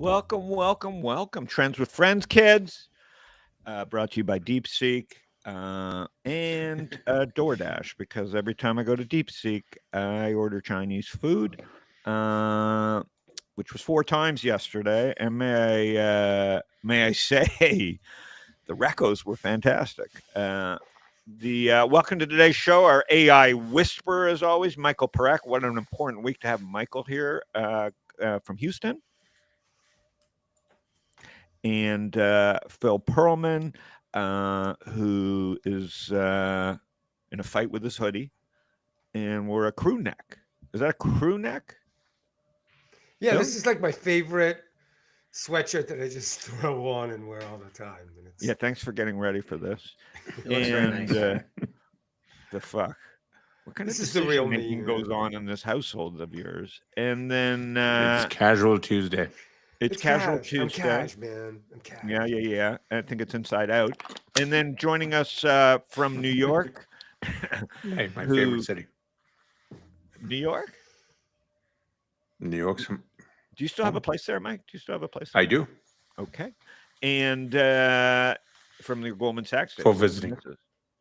Welcome, welcome, welcome. Trends with Friends, kids. Brought to you by DeepSeek and DoorDash, because every time I go to DeepSeek, I order Chinese food, which was 4 times yesterday. And may I say, the recos were fantastic. Welcome to today's show. Our AI whisperer, as always, Michael Perek. What an important week to have Michael here from Houston. And Phil Perlman, who is in a fight with his hoodie, and we're a crew neck. Is that a crew neck? Yeah, Phil? This is like my favorite sweatshirt that I just throw on and wear all the time. And it's... Yeah, thanks for getting ready for this. It looks very nice. The fuck? What kind This of is the real decision-making me, goes on in this household of yours? And then it's Casual Tuesday. It's Casual cash. Tuesday. I'm cash, man. I'm cash. Yeah. I think it's Inside Out. And then joining us from New York. Hey, my favorite city. New York? New York's. Do you still have a place there, Mike? Do you still have a place there? I do. Okay. And from the Goldman Sachs days. For visiting.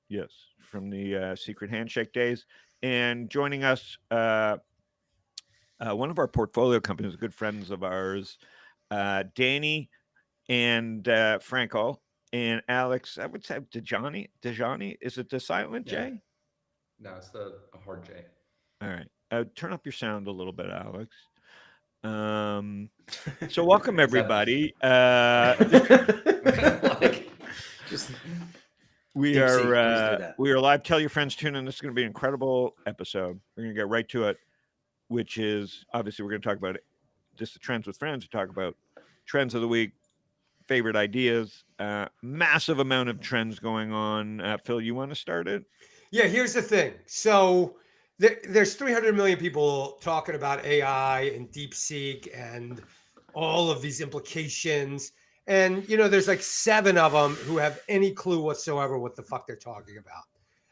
Yes, from the Secret Handshake days. And joining us, one of our portfolio companies, good friends of ours, Danny and Franco and Alex. I would say Dejani. Is it the silent J? No, it's a hard J. All right. Turn up your sound a little bit, Alex. So welcome everybody. We are live. Tell your friends, tune in. This is going to be an incredible episode. We're going to get right to it, which is obviously we're going to talk about it. Just the trends with friends. We talk about trends of the week, favorite ideas, massive amount of trends going on. Phil, you want to start it? Yeah, here's the thing. So there's 300 million people talking about AI and DeepSeek and all of these implications. And, there's like 7 of them who have any clue whatsoever what the fuck they're talking about.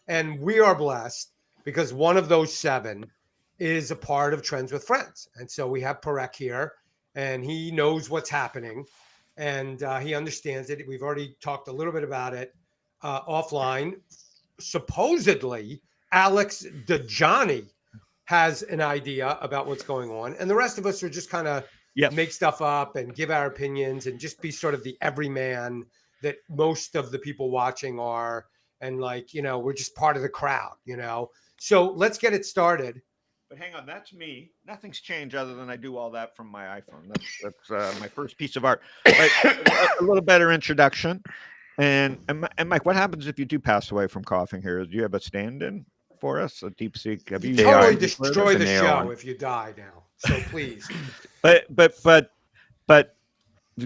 And we are blessed because one of those 7 is a part of Trends with Friends. And so we have Perek here, and he knows what's happening, and he understands it. We've already talked a little bit about it offline. Supposedly, Alex Dejani has an idea about what's going on, and the rest of us are just kind of make stuff up and give our opinions and just be sort of the everyman that most of the people watching are. And we're just part of the crowd, So let's get it started. But hang on, that's me. Nothing's changed other than I do all that from my iPhone. That's my first piece of art. But a little better introduction. And Mike, what happens if you do pass away from coughing here? Do you have a stand-in for us? A DeepSeek? Have you totally destroy the show if you die now. So please. But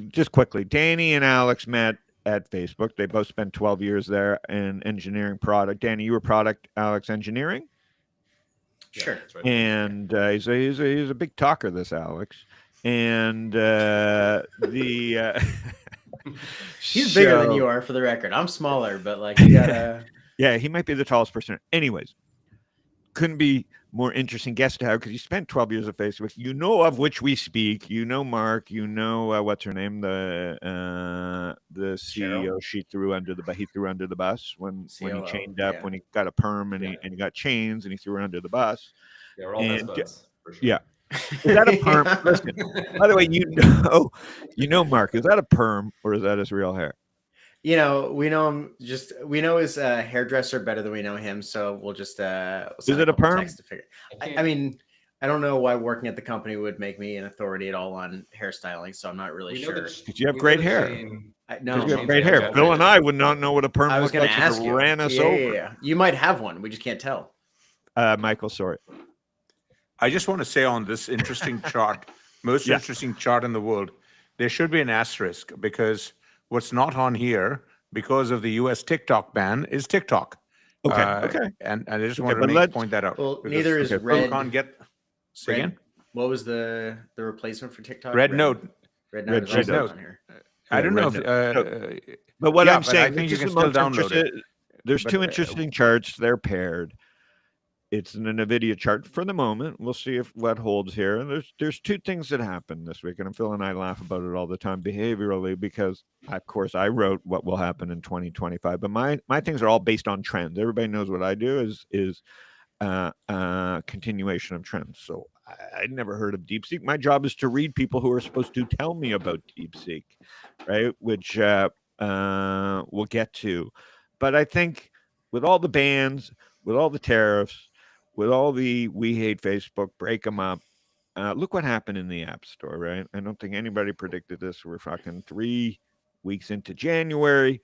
just quickly, Danny and Alex met at Facebook. They both spent 12 years there in engineering product. Danny, you were product, Alex engineering. Sure. That's right. And he's a big talker, this Alex. And he's bigger than you are, for the record. I'm smaller, but you gotta. Yeah, he might be the tallest person. Anyways, couldn't be more interesting guest to have because you spent 12 years at Facebook. You know of which we speak. You know Mark. You know what's her name? The CEO. He threw under the bus when he chained up. When he got a perm and he got chains and he threw her under the bus. Yeah, we're all best buds. For sure. Yeah. Is that a perm? Listen, by the way, you know Mark. Is that a perm or is that his real hair? We know him. We know his hairdresser better than we know him. So we'll just. Is it a perm? To figure. I mean, I don't know why working at the company would make me an authority at all on hairstyling. So I'm not really sure. Did you have great hair? No, you have great hair. Phil and I would not know what a perm I was looked going to like ask if it you. ran us over. Yeah. You might have one. We just can't tell. Michael, sorry. I just want to say on this interesting chart, most interesting chart in the world, there should be an asterisk because what's not on here because of the U.S. TikTok ban is TikTok. Okay. And I just wanted to point that out. Well, neither is Red. Can't get. Say again? What was the replacement for TikTok? Red Note. Red Note is also on here. I don't know if. But what I'm I saying, think you can still download it. There's 2 interesting charts. They're paired. It's an Nvidia chart for the moment. We'll see if what holds here. And there's two things that happened this week, and Phil and I laugh about it all the time behaviorally because, of course, I wrote what will happen in 2025. But my things are all based on trends. Everybody knows what I do is continuation of trends. So I'd never heard of DeepSeek. My job is to read people who are supposed to tell me about DeepSeek, right? Which we'll get to. But I think with all the bans, with all the tariffs, with all the we hate Facebook, break them up. Look what happened in the App Store, right? I don't think anybody predicted this. We're fucking 3 weeks into January,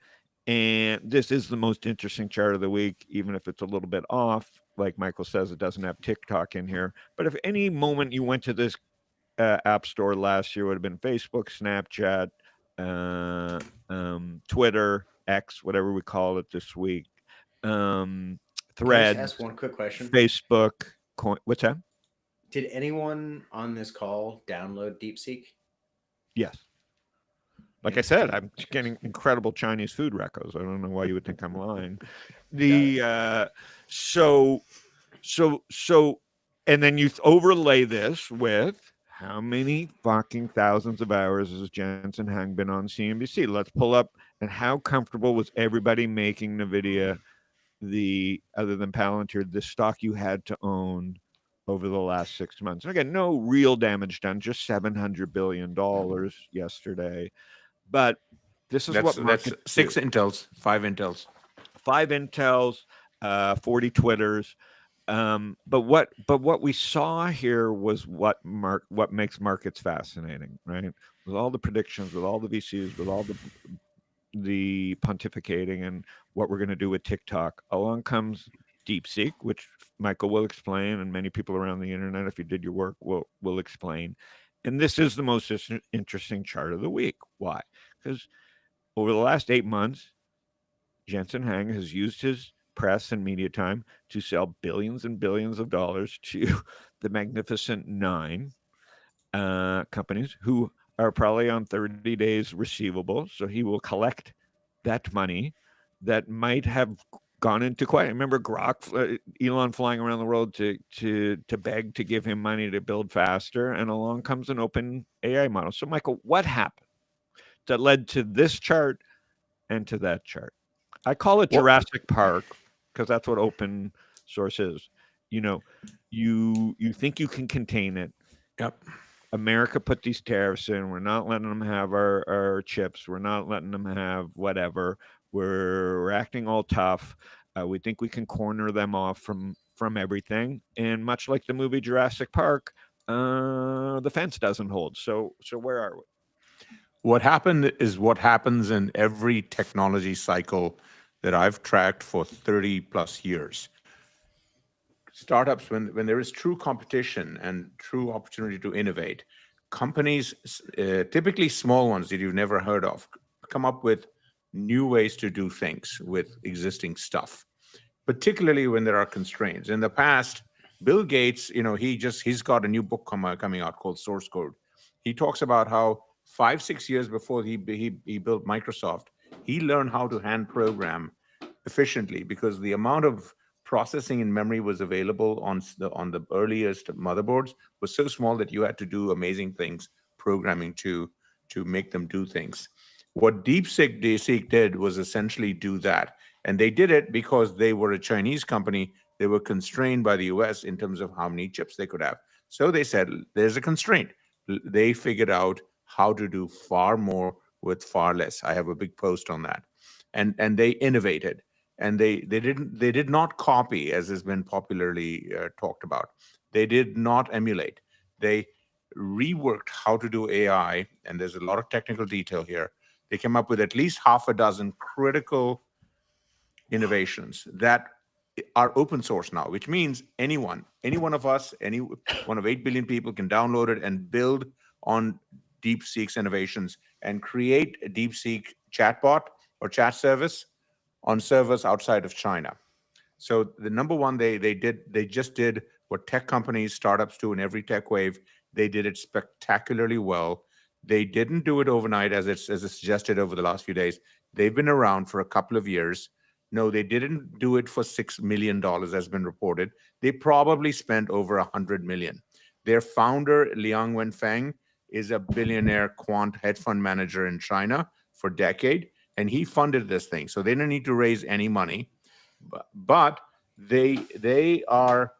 and this is the most interesting chart of the week, even if it's a little bit off. Like Michael says, it doesn't have TikTok in here. But if any moment you went to this App Store last year, would have been Facebook, Snapchat, Twitter, X, whatever we call it this week. Threads. Can I just ask one quick question? Facebook. What's that? Did anyone on this call download DeepSeek? Yes. Like I said, I'm getting incredible Chinese food recos. I don't know why you would think I'm lying. And then you overlay this with how many fucking thousands of hours has Jensen Huang been on CNBC? Let's pull up. And how comfortable was everybody making Nvidia other than Palantir, the stock you had to own over the last 6 months? And again, no real damage done, just $700 billion yesterday. But this is that's 6 do. Intels, 5 Intels. 5 Intels, 40 Twitters. But what we saw here was what makes markets fascinating, right? With all the predictions, with all the VCs, with all the pontificating and what we're going to do with TikTok, along comes DeepSeek, which Michael will explain, and many people around the internet, if you did your work, will explain. And this is the most interesting chart of the week. Why? Because over the last 8 months, Jensen Huang has used his press and media time to sell billions and billions of dollars to the Magnificent Nine companies who are probably on 30 days receivable. So he will collect that money that might have gone into quiet. Remember Elon flying around the world to beg to give him money to build faster, and along comes an open AI model. So Michael, what happened that led to this chart and to that chart? I call it Jurassic Park because that's what open source is. You think you can contain it. Yep. America put these tariffs in. We're not letting them have our chips. We're not letting them have whatever. We're acting all tough. We think we can corner them off from everything. And much like the movie Jurassic Park, the fence doesn't hold. So where are we? What happened is what happens in every technology cycle that I've tracked for 30 plus years. Startups, when there is true competition and true opportunity to innovate, companies, typically small ones that you've never heard of, come up with new ways to do things with existing stuff, particularly when there are constraints. In the past, Bill Gates, he's got a new book coming out called Source Code. He talks about how 5-6 years before he built Microsoft, he learned how to hand program efficiently because the amount of processing and memory was available on the earliest motherboards was so small that you had to do amazing things programming to make them do things. What DeepSeek did was essentially do that. And they did it because they were a Chinese company. They were constrained by the US in terms of how many chips they could have. So they said, there's a constraint. They figured out how to do far more with far less. I have a big post on that. And they innovated. And they did not copy, as has been popularly talked about. They did not emulate. They reworked how to do AI, and there's a lot of technical detail here. They came up with at least half a dozen critical innovations that are open source now, which means any one of us, any one of 8 billion people can download it and build on DeepSeek's innovations and create a DeepSeek chatbot or chat service on servers outside of China. So the number one, they just did what tech companies, startups do in every tech wave. They did it spectacularly well. They didn't do it overnight as it's suggested over the last few days. They've been around for a couple of years. No, they didn't do it for $6 million, has been reported. They probably spent over $100 million. Their founder, Liang Wenfeng, is a billionaire quant hedge fund manager in China for a decade, and he funded this thing. So they don't need to raise any money, but they are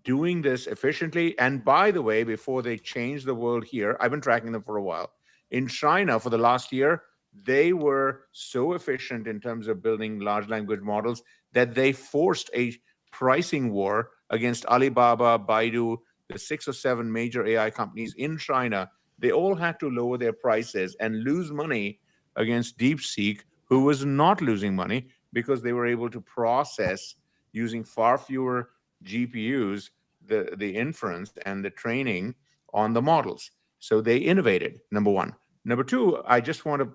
doing this efficiently. And by the way, before they change the world here, I've been tracking them for a while. In China, for the last year, they were so efficient in terms of building large language models that they forced a pricing war against Alibaba, Baidu, the 6 or 7 major AI companies in China. They all had to lower their prices and lose money against DeepSeek, who was not losing money because they were able to process using far fewer GPUs the inference and the training on the models. So they innovated, number one. Number two, I just want to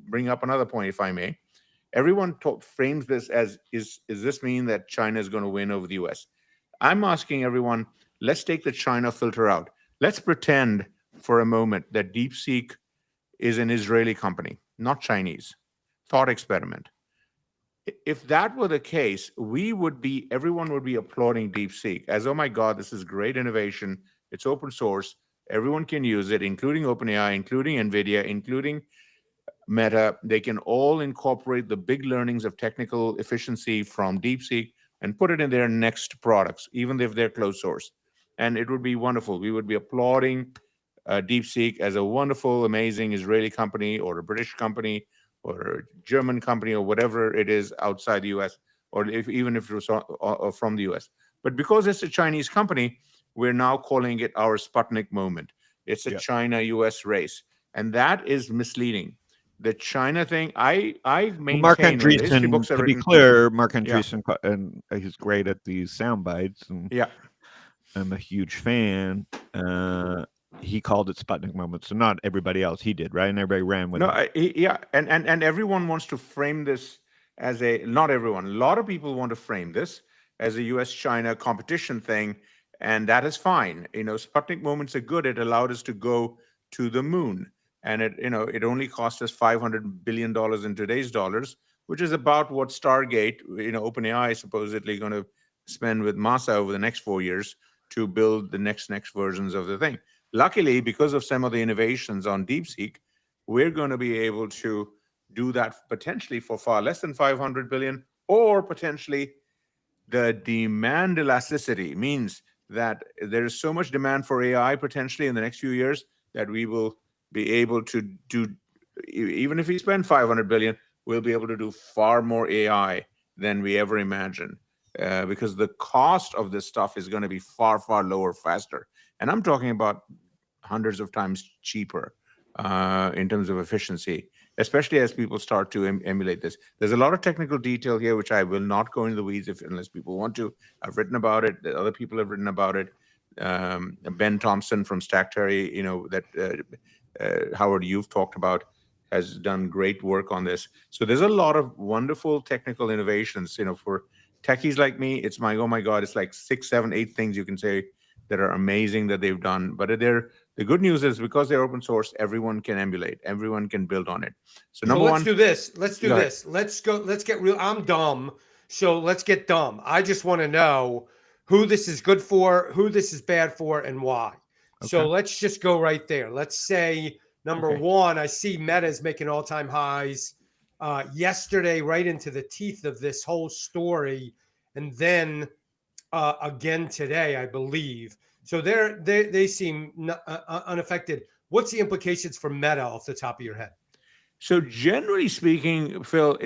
bring up another point, if I may. Everyone frames this as, is this mean that China is going to win over the US? I'm asking everyone, let's take the China filter out. Let's pretend for a moment that DeepSeek is an Israeli company, not Chinese. Thought experiment. If that were the case, everyone would be applauding DeepSeek as, oh my God, this is great innovation. It's open source. Everyone can use it, including OpenAI, including Nvidia, including Meta. They can all incorporate the big learnings of technical efficiency from DeepSeek and put it in their next products, even if they're closed source. And it would be wonderful. We would be applauding DeepSeek as a wonderful, amazing Israeli company or a British company or a German company or whatever it is outside the US, or even if it was from the US. But because it's a Chinese company, we're now calling it our Sputnik moment. It's a China-US race. And that is misleading. The China thing, I maintain... Mark Andreessen, to be clear, Mark Andreessen, and he's great at these sound bites. And I'm a huge fan. He called it Sputnik moment, so not everybody else. He did, right? And everybody ran with it. And everyone wants to frame this as not everyone. A lot of people want to frame this as a U.S.-China competition thing, and that is fine. Sputnik moments are good. It allowed us to go to the moon, and it only cost us $500 billion in today's dollars, which is about what Stargate, OpenAI, is supposedly going to spend with NASA over the next 4 years to build the next versions of the thing. Luckily, because of some of the innovations on DeepSeek, we're going to be able to do that potentially for far less than 500 billion, or potentially the demand elasticity means that there is so much demand for AI potentially in the next few years that we will be able to do, even if we spend 500 billion, we'll be able to do far more AI than we ever imagined, because the cost of this stuff is going to be far, far lower, faster. And I'm talking about hundreds of times cheaper in terms of efficiency, especially as people start to emulate this. There's a lot of technical detail here, which I will not go into the weeds unless people want to. I've written about it. Other people have written about it. Ben Thompson from Stocktwits, that Howard, you've talked about, has done great work on this. So there's a lot of wonderful technical innovations. For techies like me, it's oh my God, it's like 6, 7, 8 things you can say that are amazing that they've done. But the good news is, because they're open source, everyone can emulate, everyone can build on it. So let's do this. Let's do this. Let's go. Let's get real. I'm dumb, so let's get dumb. I just want to know who this is good for, who this is bad for, and why. Okay. So let's just go right there. Let's say number one, I see Meta's making all-time highs yesterday, right into the teeth of this whole story, and then again today, I believe. So they seem unaffected. What's the implications for Meta off the top of your head? So generally speaking, Phil,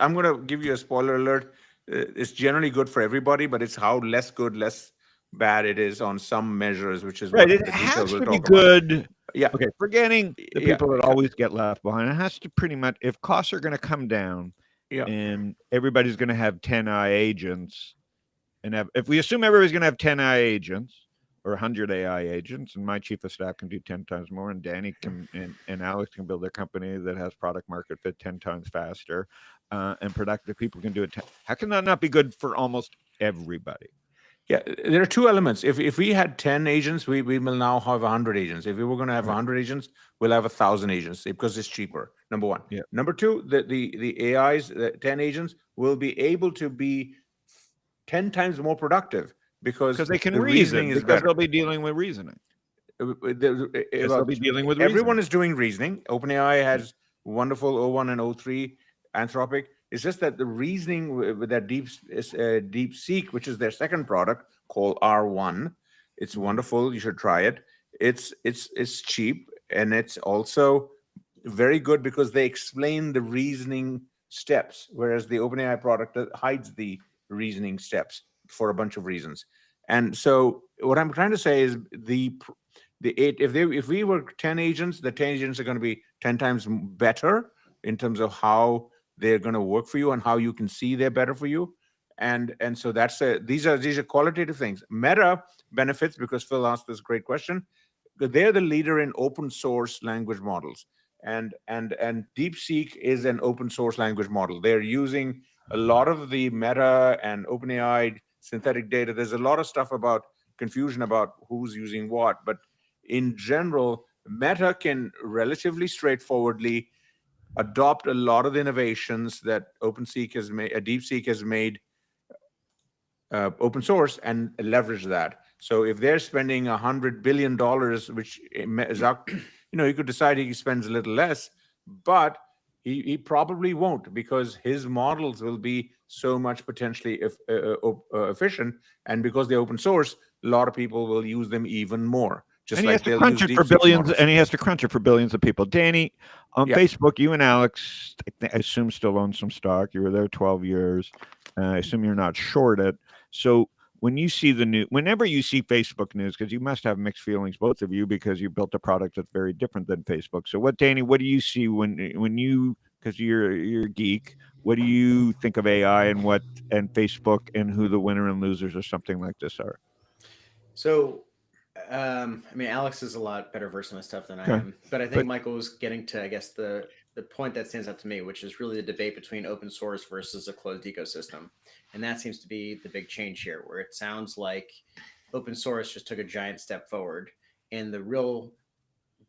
I'm going to give you a spoiler alert. It's generally good for everybody, but it's how less good, less bad it is on some measures, which is right. What it the has detail to we'll be talk good. About. Yeah. Okay. Forgetting the people that always get left behind. It has to pretty much, if costs are going to come down, and everybody's going to have 10 AI agents, and if we assume everybody's going to have 10 AI agents or 100 AI agents, and my chief of staff can do 10 times more, and Danny can and Alex can build a company that has product market fit 10 times faster, and productive people can do it. How can that not be good for almost everybody? Yeah, there are two elements. If we had 10 agents, we will now have 100 agents. If we were going to have 100 agents, we'll have 1,000 agents because it's cheaper. Number one. Yeah. Number two, the AIs, the 10 agents, will be able to be 10 times more productive because they can the reason, reasoning is because better. they'll be dealing with reasoning. They'll be dealing with everyone reasoning. is doing reasoning. OpenAI has wonderful O1 and O3. Anthropic. It's just that the reasoning with that DeepSeek, which is their second product called R1, it's wonderful. You should try it. It's cheap, and it's also very good because they explain the reasoning steps, whereas the OpenAI product hides the reasoning steps for a bunch of reasons. And so what I'm trying to say is if we were 10 agents, the 10 agents are going to be 10 times better in terms of how they're going to work for you and how you can see they're better for you. And so these are qualitative things. Meta benefits because Phil asked this great question. They're the leader in open source language models. And DeepSeek is an open source language model. They're using a lot of the Meta and OpenAI synthetic data. There's a lot of stuff about confusion about who's using what, but in general, Meta can relatively straightforwardly adopt a lot of the innovations that DeepSeek has made open source and leverage that. So if they're spending $100 billion, which he could decide he spends a little less, but he probably won't because his models will be so much potentially efficient, and because they're open source, a lot of people will use them even more. Just and like he has to crunch it for billions, and he has to crunch it for billions of people. Danny, on Facebook, you and Alex, I assume, still own some stock. You were there 12 years. I assume you're not short it. So when you see the news, whenever you see Facebook news, because you must have mixed feelings, both of you, because you built a product that's very different than Facebook. So Danny, what do you see when you, because you're a geek, what do you think of AI and Facebook and who the winner and losers or something like this are? So, Alex is a lot better versed in this stuff than I am, but I think Michael was getting to, I guess, the point that stands out to me, which is really the debate between open source versus a closed ecosystem. And that seems to be the big change here, where it sounds like open source just took a giant step forward. And the real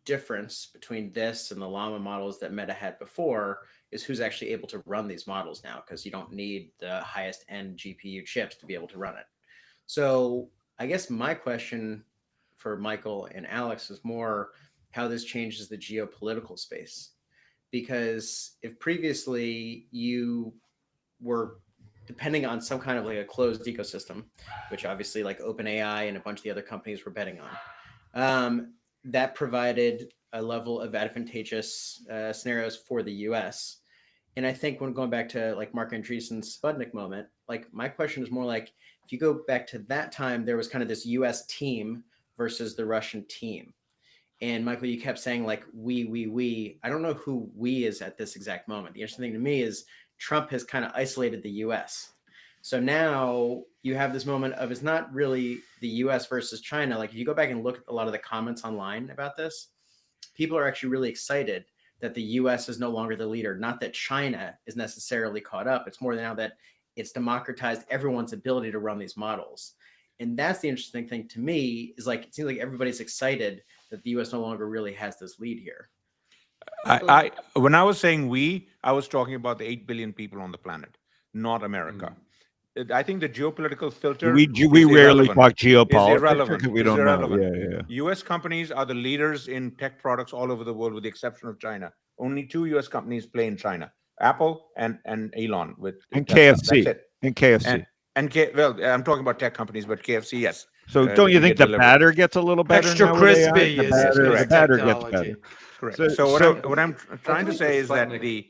difference between this and the Llama models that Meta had before is who's actually able to run these models now, because you don't need the highest end GPU chips to be able to run it. So I guess my question for Michael and Alex is more how this changes the geopolitical space. Because if previously you were depending on some kind of like a closed ecosystem, which obviously like OpenAI and a bunch of the other companies were betting on, that provided a level of advantageous scenarios for the US. And I think when going back to like Mark Andreessen's Sputnik moment, like my question is more like, if you go back to that time, there was kind of this US team versus the Russian team. And Michael, you kept saying like, we. I don't know who we is at this exact moment. The interesting thing to me is Trump has kind of isolated the US. So now you have this moment of it's not really the US versus China. Like if you go back and look at a lot of the comments online about this, people are actually really excited that the US is no longer the leader. Not that China is necessarily caught up. It's more now that it's democratized everyone's ability to run these models. And that's the interesting thing to me is like, it seems like everybody's excited that the US no longer really has this lead here. When I was saying I was talking about the 8 billion people on the planet, not America. I think the geopolitical filter. We rarely talk geopolitics. Is irrelevant. We don't know. Yeah. U.S. companies are the leaders in tech products all over the world, with the exception of China. Only 2 U.S. companies play in China: Apple and Elon with KFC. That's it. And KFC. Well, I'm talking about tech companies, but KFC, yes. So don't you think the batter gets a little better? Extra crispy the batter gets better. Correct. So what I'm trying to say is that the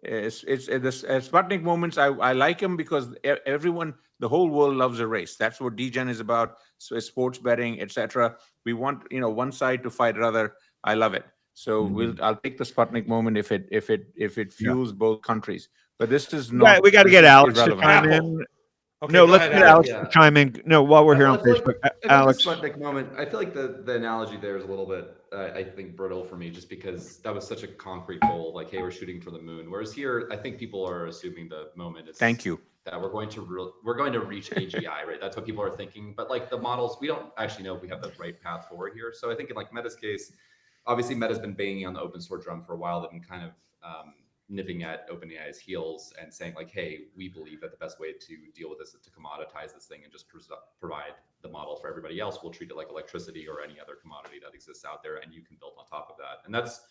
Sputnik moments, I like them because everyone, the whole world loves a race. That's what DGen is about. So sports betting, etc. We want one side to fight another. I love it. So I'll take the Sputnik moment if it fuels both countries. But this is not. We got to get Alex to chime in. Okay, no, let's ahead, get Alex to chime in. No, while we're here on Facebook, Alex. The Sputnik moment, I feel like the analogy there is a little bit, I think, brittle for me, just because that was such a concrete goal. Like, hey, we're shooting for the moon. Whereas here, I think people are assuming the moment is. Thank you. That we're going to reach AGI, right? That's what people are thinking. But like the models, we don't actually know if we have the right path forward here. So I think in like Meta's case, obviously Meta's been banging on the open source drum for a while. They've been kind of nipping at OpenAI's heels and saying like, hey, we believe that the best way to deal with this is to commoditize this thing and just provide the model for everybody else. We'll treat it like electricity or any other commodity that exists out there, and you can build on top of that. And that's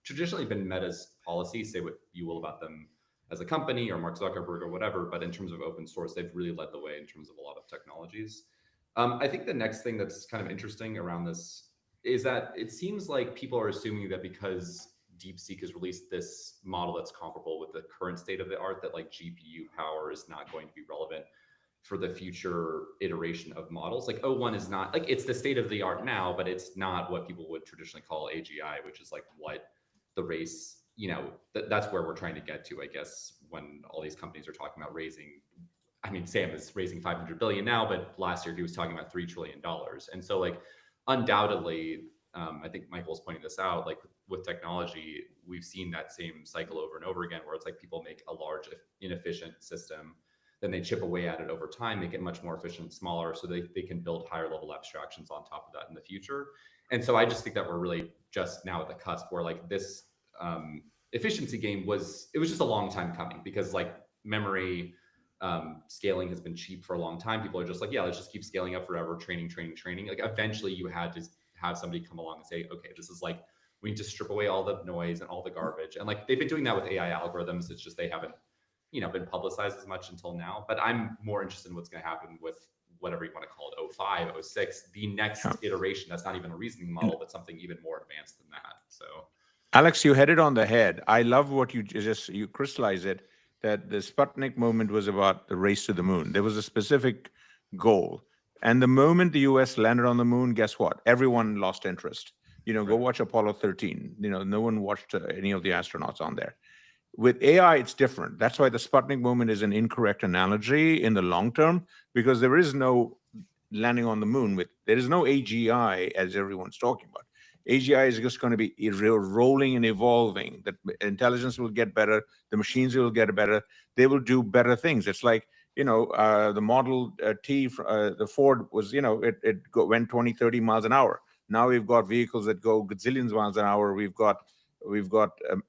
traditionally been Meta's policy. Say what you will about them as a company or Mark Zuckerberg or whatever, but in terms of open source, they've really led the way in terms of a lot of technologies. I think the next thing that's kind of interesting around this is that it seems like people are assuming that because DeepSeek has released this model that's comparable with the current state of the art, that like GPU power is not going to be relevant for the future iteration of models. Like O1 is not, like, it's the state of the art now, but it's not what people would traditionally call AGI, which is like what the race, you know, that's where we're trying to get to, I guess, when all these companies are talking about raising. I mean, Sam is raising 500 billion now, but last year he was talking about $3 trillion. And so like, undoubtedly, I think Michael's pointing this out, like with technology, we've seen that same cycle over and over again, where it's like people make a large inefficient system, then they chip away at it over time, make it much more efficient, smaller, so they can build higher level abstractions on top of that in the future. And so I just think that we're really just now at the cusp where like this efficiency game was just a long time coming, because like memory scaling has been cheap for a long time. People are just like, yeah, let's just keep scaling up forever, training. Like eventually you had to have somebody come along and say, okay, this is like, we need to strip away all the noise and all the garbage. And like, they've been doing that with AI algorithms. It's just, they haven't, you know, been publicized as much until now. But I'm more interested in what's going to happen with whatever you want to call it, 05, 06, the next iteration. That's not even a reasoning model, but something even more advanced than that. So Alex, you hit it on the head. I love what you crystallize it, that the Sputnik moment was about the race to the moon. There was a specific goal. And the moment the US landed on the moon, guess what? Everyone lost interest. You know, go watch Apollo 13. You know, no one watched any of the astronauts on there. With AI, it's different. That's why the Sputnik moment is an incorrect analogy in the long term, because there is no landing on the moon. There is no AGI, as everyone's talking about. AGI is just going to be rolling and evolving. The intelligence will get better. The machines will get better. They will do better things. It's like, you know, the Model T, the Ford was, you know, went 20, 30 miles an hour. Now we've got vehicles that go gazillions miles an hour. We've got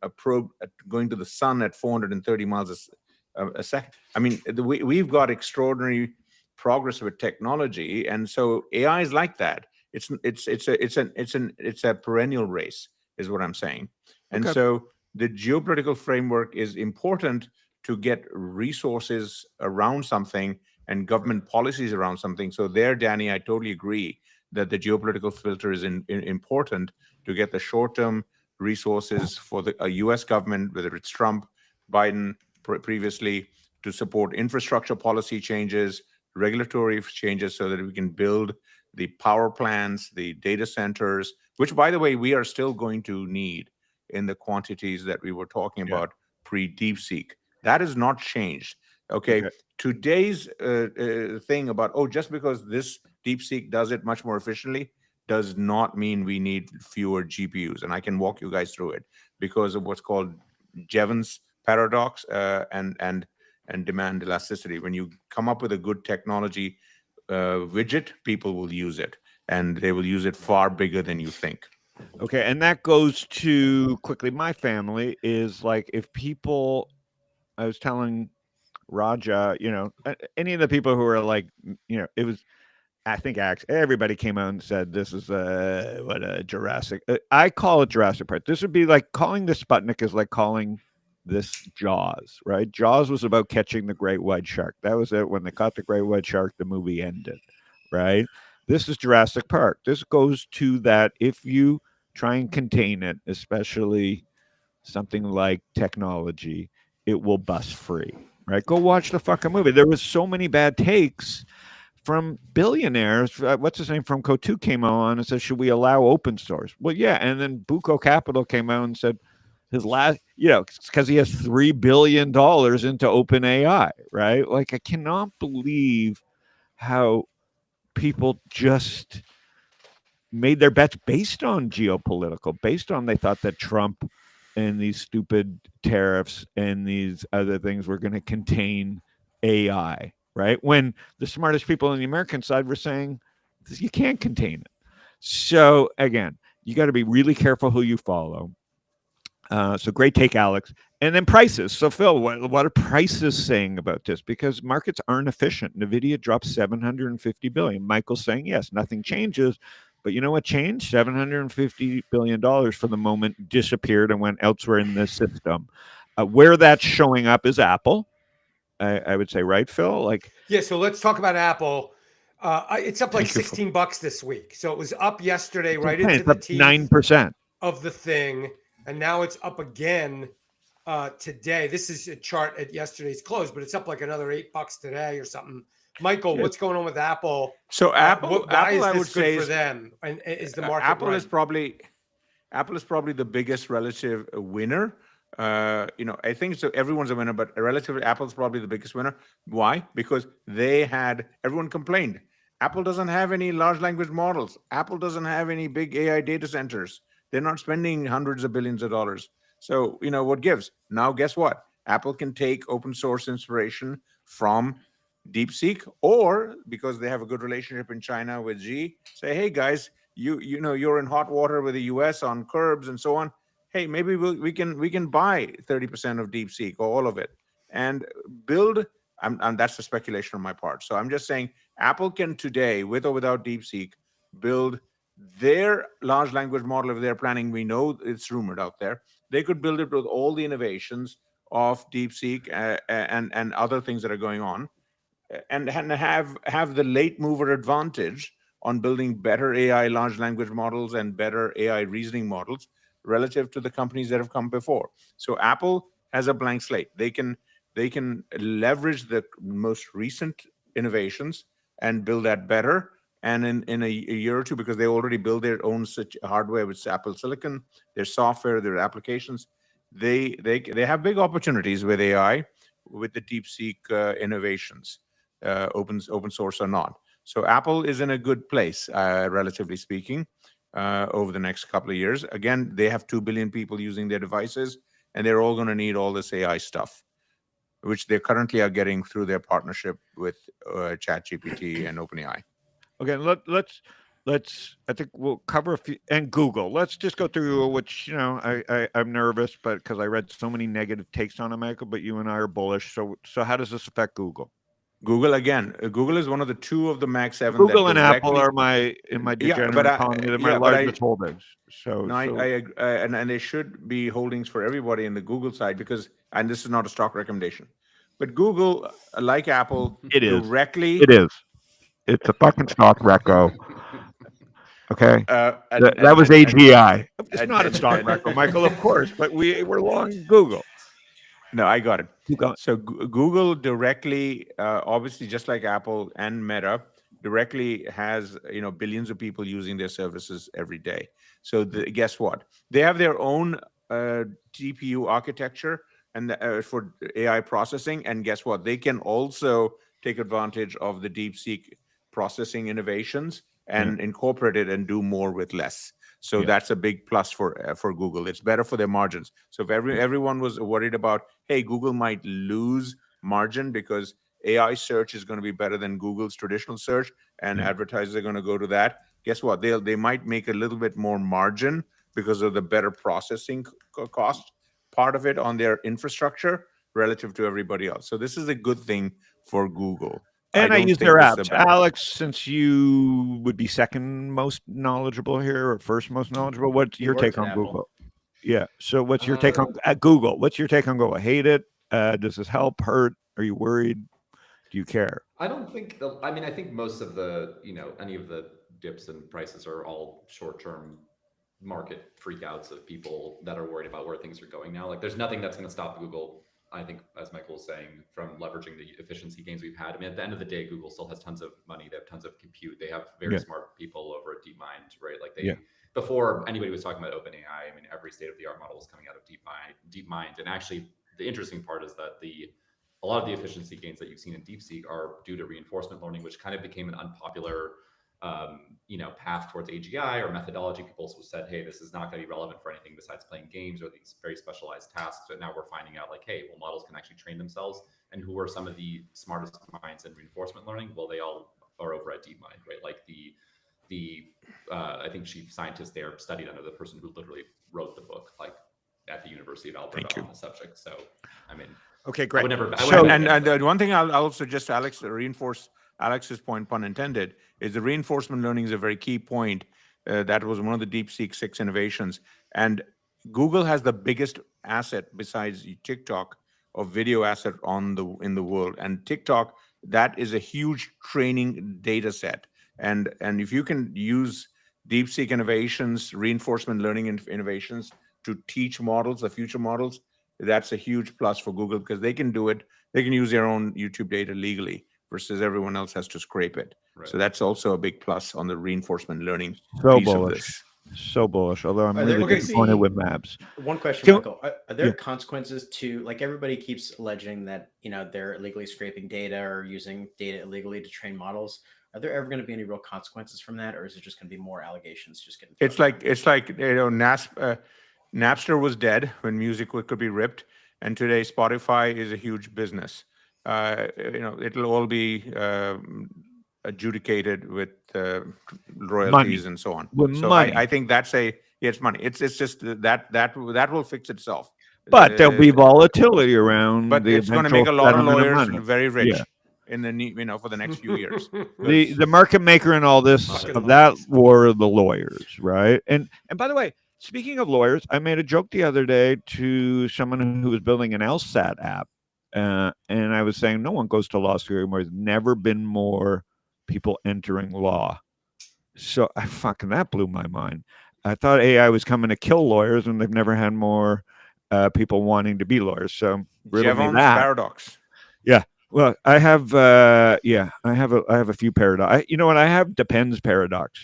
a probe going to the sun at 430 miles a second. I mean, we've got extraordinary progress with technology, and so AI is like that. It's a perennial race, is what I'm saying. And so the geopolitical framework is important to get resources around something and government policies around something. So there, Danny, I totally agree that the geopolitical filter is important to get the short-term resources for the U.S. government, whether it's Trump, Biden previously, to support infrastructure policy changes, regulatory changes, so that we can build the power plants, the data centers, which, by the way, we are still going to need in the quantities that we were talking about pre-DeepSeek. That has not changed. Okay. Today's thing about, just because this DeepSeek does it much more efficiently does not mean we need fewer GPUs. And I can walk you guys through it because of what's called Jevons paradox and demand elasticity. When you come up with a good technology widget, people will use it, and they will use it far bigger than you think. Okay, and that goes to quickly. My family is like, if people, I was telling Raja, you know, any of the people who are like, you know, it was, I think everybody came out and said this is what a Jurassic. I call it Jurassic Park. This would be like calling this Sputnik is like calling this Jaws, right? Jaws was about catching the great white shark. That was it. When they caught the great white shark, the movie ended, right? This is Jurassic Park. This goes to that if you try and contain it, especially something like technology, it will bust free, right? Go watch the fucking movie. There was so many bad takes from billionaires. What's his name from Cotu came on and said, should we allow open source? Well, yeah. And then Buco Capital came out and said his last, you know, because he has $3 billion into OpenAI, right? Like, I cannot believe how people just made their bets based on geopolitical, based on they thought that Trump and these stupid tariffs and these other things were going to contain AI, right? When the smartest people on the American side were saying you can't contain it. So again, You got to be really careful who you follow. So great take, Alex. And then prices. So Phil, what are prices saying about this? Because markets aren't efficient. Nvidia dropped 750 billion. Michael's saying yes, nothing changes. But you know what changed? $750 billion for the moment disappeared and went elsewhere in the system. Where that's showing up is Apple. I would say, right, Phil? Like, yeah. So let's talk about Apple. It's up like thank you. $16 this week. So it was up yesterday, right It's into the up teeth 9%. of the thing, and now it's up again today. This is a chart at yesterday's close, but it's up like another $8 today or something. Michael, what's going on with Apple? So Apple, why Apple, is I this would good say, for them? And is the market Apple right? is probably the biggest relative winner. I think so. Everyone's a winner, but relatively, Apple's probably the biggest winner. Why? Because everyone complained. Apple doesn't have any large language models. Apple doesn't have any big AI data centers. They're not spending hundreds of billions of dollars. So, what gives? Now, guess what? Apple can take open source inspiration from DeepSeek, or because they have a good relationship in China with Xi, say, hey guys, you're in hot water with the US on curbs and so on. Hey, maybe we can buy 30% of DeepSeek or all of it and build. And that's the speculation on my part. So I'm just saying Apple can today, with or without DeepSeek, build their large language model if they're planning. We know it's rumored out there. They could build it with all the innovations of DeepSeek and other things that are going on, and have the late mover advantage on building better AI large language models and better AI reasoning models relative to the companies that have come before. So Apple has a blank slate. They can leverage the most recent innovations and build that better. And in a year or two, because they already build their own such hardware with Apple Silicon, their software, their applications, they have big opportunities with AI, with the DeepSeek innovations, open source or not. So Apple is in a good place, relatively speaking, over the next couple of years. Again, they have 2 billion people using their devices, and they're all going to need all this AI stuff, which they currently are getting through their partnership with ChatGPT and OpenAI. Okay, let's. I think we'll cover a few, and Google. Let's just go through which I'm nervous, but because I read so many negative takes on it, Michael. But you and I are bullish. So how does this affect Google? Google again. Google is one of the two of the Mag 7. Google that and Apple are in my degenerate economy. They're my largest holdings. So no, I agree, and they should be holdings for everybody in the Google side, because, and this is not a stock recommendation, but Google, like Apple, it is directly. It is. It's a fucking stock reco. Okay, that was AGI. It's not a stock reco, Michael, of course, but we're long Google. No, I got it. Keep going. So Google directly, obviously, just like Apple and Meta, directly has billions of people using their services every day. So guess what? They have their own GPU architecture and for AI processing, and guess what? They can also take advantage of the DeepSeek processing innovations and incorporate it and do more with less. So that's a big plus for Google. It's better for their margins. So if everyone was worried about, hey, Google might lose margin because AI search is going to be better than Google's traditional search, and advertisers are going to go to that, guess what? They might make a little bit more margin because of the better processing cost part of it on their infrastructure relative to everybody else. So this is a good thing for Google. And I don't use think their this is a apps. bad thing. Alex, since you would be second most knowledgeable here or first most knowledgeable, what's your take on Google? Yeah. So what's your take on Google? What's your take on Google? Hate it? Does this help, hurt? Are you worried? Do you care? I don't think. I think most of the any of the dips in prices are all short-term market freakouts of people that are worried about where things are going now. Like, there's nothing that's going to stop Google, I think, as Michael was saying, from leveraging the efficiency gains we've had. I mean, at the end of the day, Google still has tons of money. They have tons of compute. They have very smart people over at DeepMind, right? Like before anybody was talking about OpenAI, I mean, every state-of-the-art model was coming out of DeepMind. And actually, the interesting part is that a lot of the efficiency gains that you've seen in DeepSeek are due to reinforcement learning, which kind of became an unpopular path towards AGI or methodology. People said, hey, this is not going to be relevant for anything besides playing games or these very specialized tasks. But now we're finding out, like, hey, well, models can actually train themselves. And who are some of the smartest minds in reinforcement learning? Well, they all are over at DeepMind, right? Like I think chief scientist there studied under the person who literally wrote the book, like at the University of Alberta on the subject. So, I mean, okay, great. And one thing I'll also just reinforce Alex's point, pun intended, is the reinforcement learning is a very key point. That was one of the DeepSeek 6 innovations. And Google has the biggest asset besides TikTok of video asset in the world. And TikTok, that is a huge training data set. And if you can use DeepSeek innovations, reinforcement learning innovations to teach models, the future models, that's a huge plus for Google because they can do it. They can use their own YouTube data legally versus everyone else has to scrape it. Right. So that's also a big plus on the reinforcement learning piece of this. So bullish, although I'm really disappointed with Maps. One question, Michael. Are there consequences to, like, everybody keeps alleging that, they're illegally scraping data or using data illegally to train models? Are there ever going to be any real consequences from that, or is it just going to be more allegations just getting It's like Napster was dead when music could be ripped, and today Spotify is a huge business. It'll all be adjudicated with royalties money. And so on. With so money. I think that's it's money. It's just that will fix itself. But there'll be volatility around. But it's going to make a lot of lawyers very rich in the for the next few years. The market maker in all this of that were the lawyers, right? And by the way, speaking of lawyers, I made a joke the other day to someone who was building an LSAT app, and I was saying no one goes to law school anymore. There's never been more people entering law. So that blew my mind. I thought AI was coming to kill lawyers, and they've never had more people wanting to be lawyers. So Jevons paradox. Yeah. Well, I have I have a few paradox. You know what? I have depends paradox.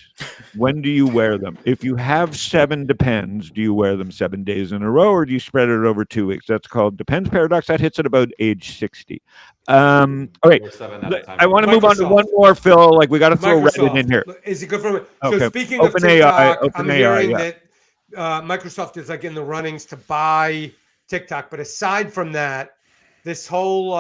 When do you wear them? If you have 7 depends, do you wear them 7 days in a row, or do you spread it over 2 weeks? That's called depends paradox. That hits at about age 60. All right. I want to move on to one more, Phil. Like, we got to throw Reddit in here. Is it good for me? Okay. So speaking of TikTok, I'm hearing that Microsoft is like in the runnings to buy TikTok. But aside from that, this whole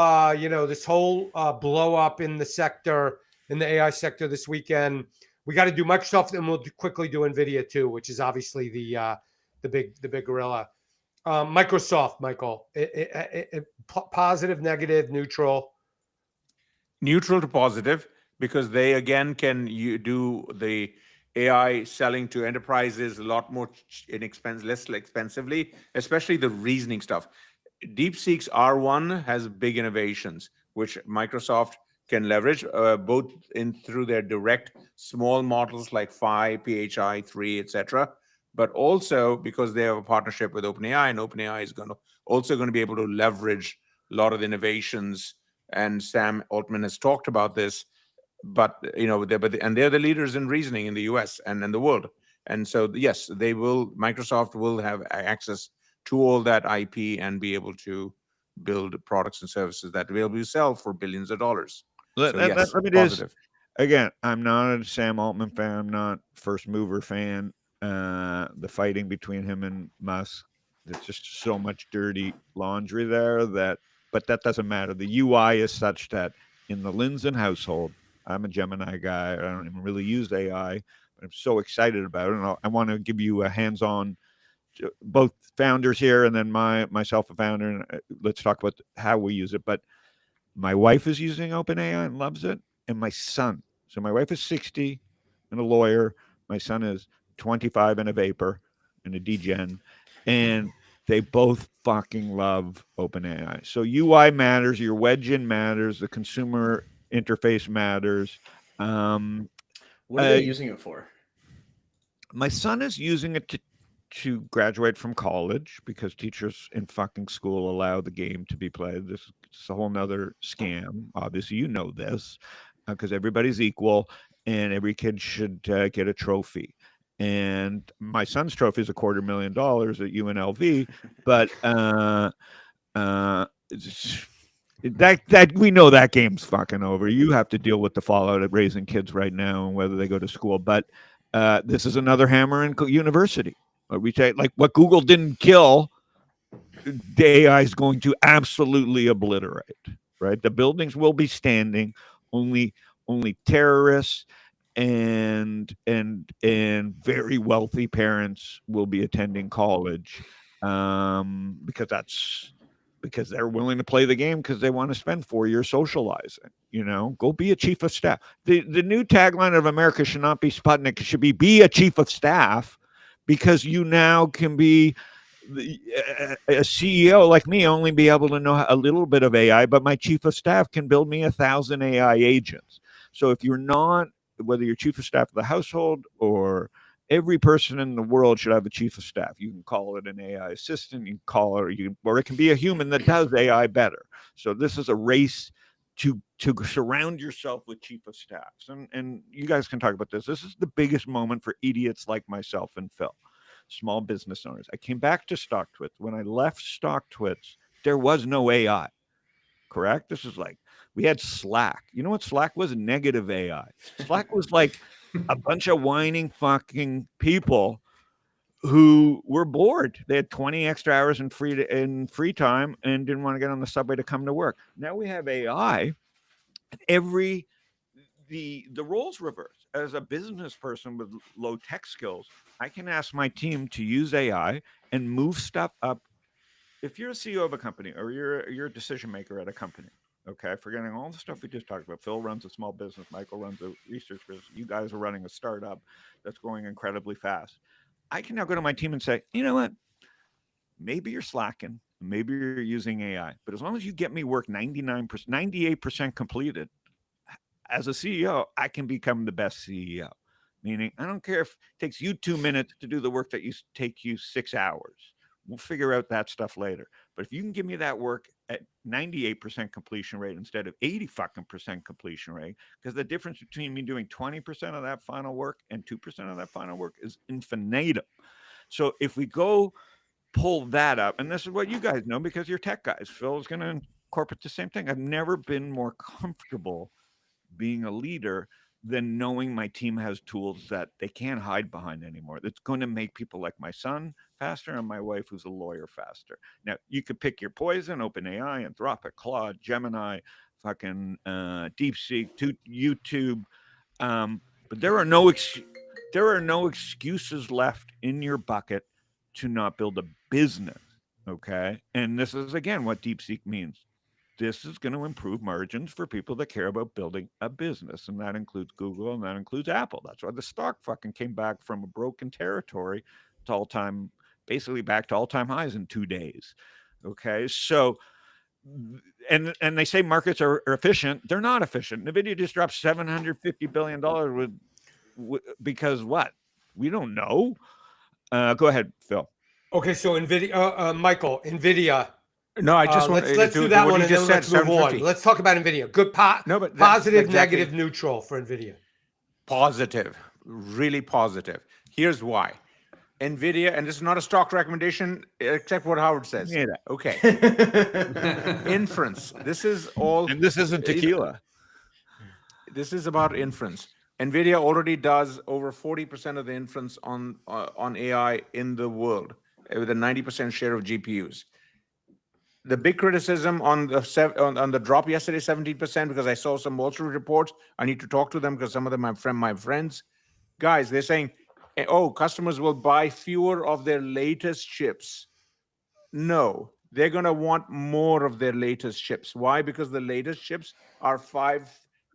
blow up in the sector, in the AI sector this weekend, we got to do Microsoft, and we'll quickly do Nvidia too, which is obviously the big gorilla. Microsoft, Michael, positive, negative, neutral. Neutral to positive, because they again can do the AI selling to enterprises a lot more less expensively, especially the reasoning stuff. DeepSeek's R1 has big innovations, which Microsoft can leverage both through their direct small models like Phi, PHI, 3, etc., but also because they have a partnership with OpenAI, and OpenAI is also going to be able to leverage a lot of the innovations. And Sam Altman has talked about this, but they're the leaders in reasoning in the US and in the world. And so yes, Microsoft will have access to all that IP and be able to build products and services that will be sell for billions of dollars. Let me positive. Again, I'm not a Sam Altman fan. I'm not first mover fan. The fighting between him and Musk, there's just so much dirty laundry there but that doesn't matter. The UI is such that in the Lindsay household, I'm a Gemini guy. I don't even really use AI, but I'm so excited about it. And I want to give you a hands-on, both founders here and then myself a founder, and let's talk about how we use it. But my wife is using OpenAI and loves it, and my son. So my wife is 60 and a lawyer. My son is 25 and a vapor and a degen, and they both fucking love OpenAI. So UI matters, your wedge in matters, the consumer interface matters. What are they using it for? My son is using it to graduate from college, because teachers in fucking school allow the game to be played. This is a whole nother scam. Obviously, you know this, because everybody's equal and every kid should get a trophy. And my son's trophy is $250,000 at UNLV, but that we know that game's fucking over. You have to deal with the fallout of raising kids right now and whether they go to school. But this is another hammer in university. We say, like, what Google didn't kill, the AI is going to absolutely obliterate. Right? The buildings will be standing. Only terrorists and very wealthy parents will be attending college, because they're willing to play the game because they want to spend 4 years socializing. Go be a chief of staff. The new tagline of America should not be Sputnik. It should be a chief of staff, because you now can be a CEO like me, only be able to know a little bit of AI, but my chief of staff can build me 1,000 AI agents. So if you're not, whether you're chief of staff of the household, or every person in the world should have a chief of staff. You can call it an AI assistant, you can call it, or it can be a human that does AI better. So this is a race to surround yourself with chief of staffs. And you guys can talk about this. This is the biggest moment for idiots like myself and Phil, small business owners. I came back to Stocktwits. When I left Stocktwits, there was no AI. Correct? This is like, we had Slack. You know what Slack was? Negative AI. Slack was like a bunch of whining fucking people who were bored. They had 20 extra hours in free time and didn't want to get on the subway to come to work. Now we have AI. The roles reverse. As a business person with low tech skills, I can ask my team to use AI and move stuff up. If you're a CEO of a company, or you're a decision maker at a company, okay, forgetting all the stuff we just talked about. Phil runs a small business. Michael runs a research business. You guys are running a startup that's growing incredibly fast. I can now go to my team and say, you know what? Maybe you're slacking. Maybe you're using AI. But as long as you get me work 99%, 98% completed, as a CEO, I can become the best CEO. Meaning, I don't care if it takes you 2 minutes to do the work that take you 6 hours. We'll figure out that stuff later. But if you can give me that work at 98% completion rate instead of 80% completion rate, because the difference between me doing 20% of that final work and 2% of that final work is infinitum. So if we go pull that up, and this is what you guys know because you're tech guys, Phil is going to incorporate the same thing. I've never been more comfortable being a leader than knowing my team has tools that they can't hide behind anymore. That's going to make people like my son faster and my wife, who's a lawyer, faster. Now, you could pick your poison: OpenAI, Anthropic, Claude, Gemini, fucking DeepSeek, YouTube. But there are no excuses left in your bucket to not build a business. Okay, and this is again what DeepSeek means. This is going to improve margins for people that care about building a business. And that includes Google and that includes Apple. That's why the stock fucking came back from a broken territory to basically back to all-time highs in 2 days. Okay. So, and they say markets are efficient. They're not efficient. Nvidia just dropped $750 billion because what? We don't know. Go ahead, Phil. Okay. So Nvidia, Michael, Nvidia. No, I just want let's do that one and then let's move on. Let's talk about Nvidia. Good, positive, exactly. Negative, neutral for Nvidia. Positive, really positive. Here's why. Nvidia, and this is not a stock recommendation, except what Howard says. Yeah. Okay. Inference. This is all. And this isn't tequila. This is about inference. Nvidia already does over 40% of the inference on AI in the world, with a 90% share of GPUs. The big criticism on the drop yesterday, 17%, because I saw some Wall Street reports. I need to talk to them because some of them are my friends. Guys, they're saying, oh, customers will buy fewer of their latest chips. No, they're going to want more of their latest chips. Why? Because the latest chips are 5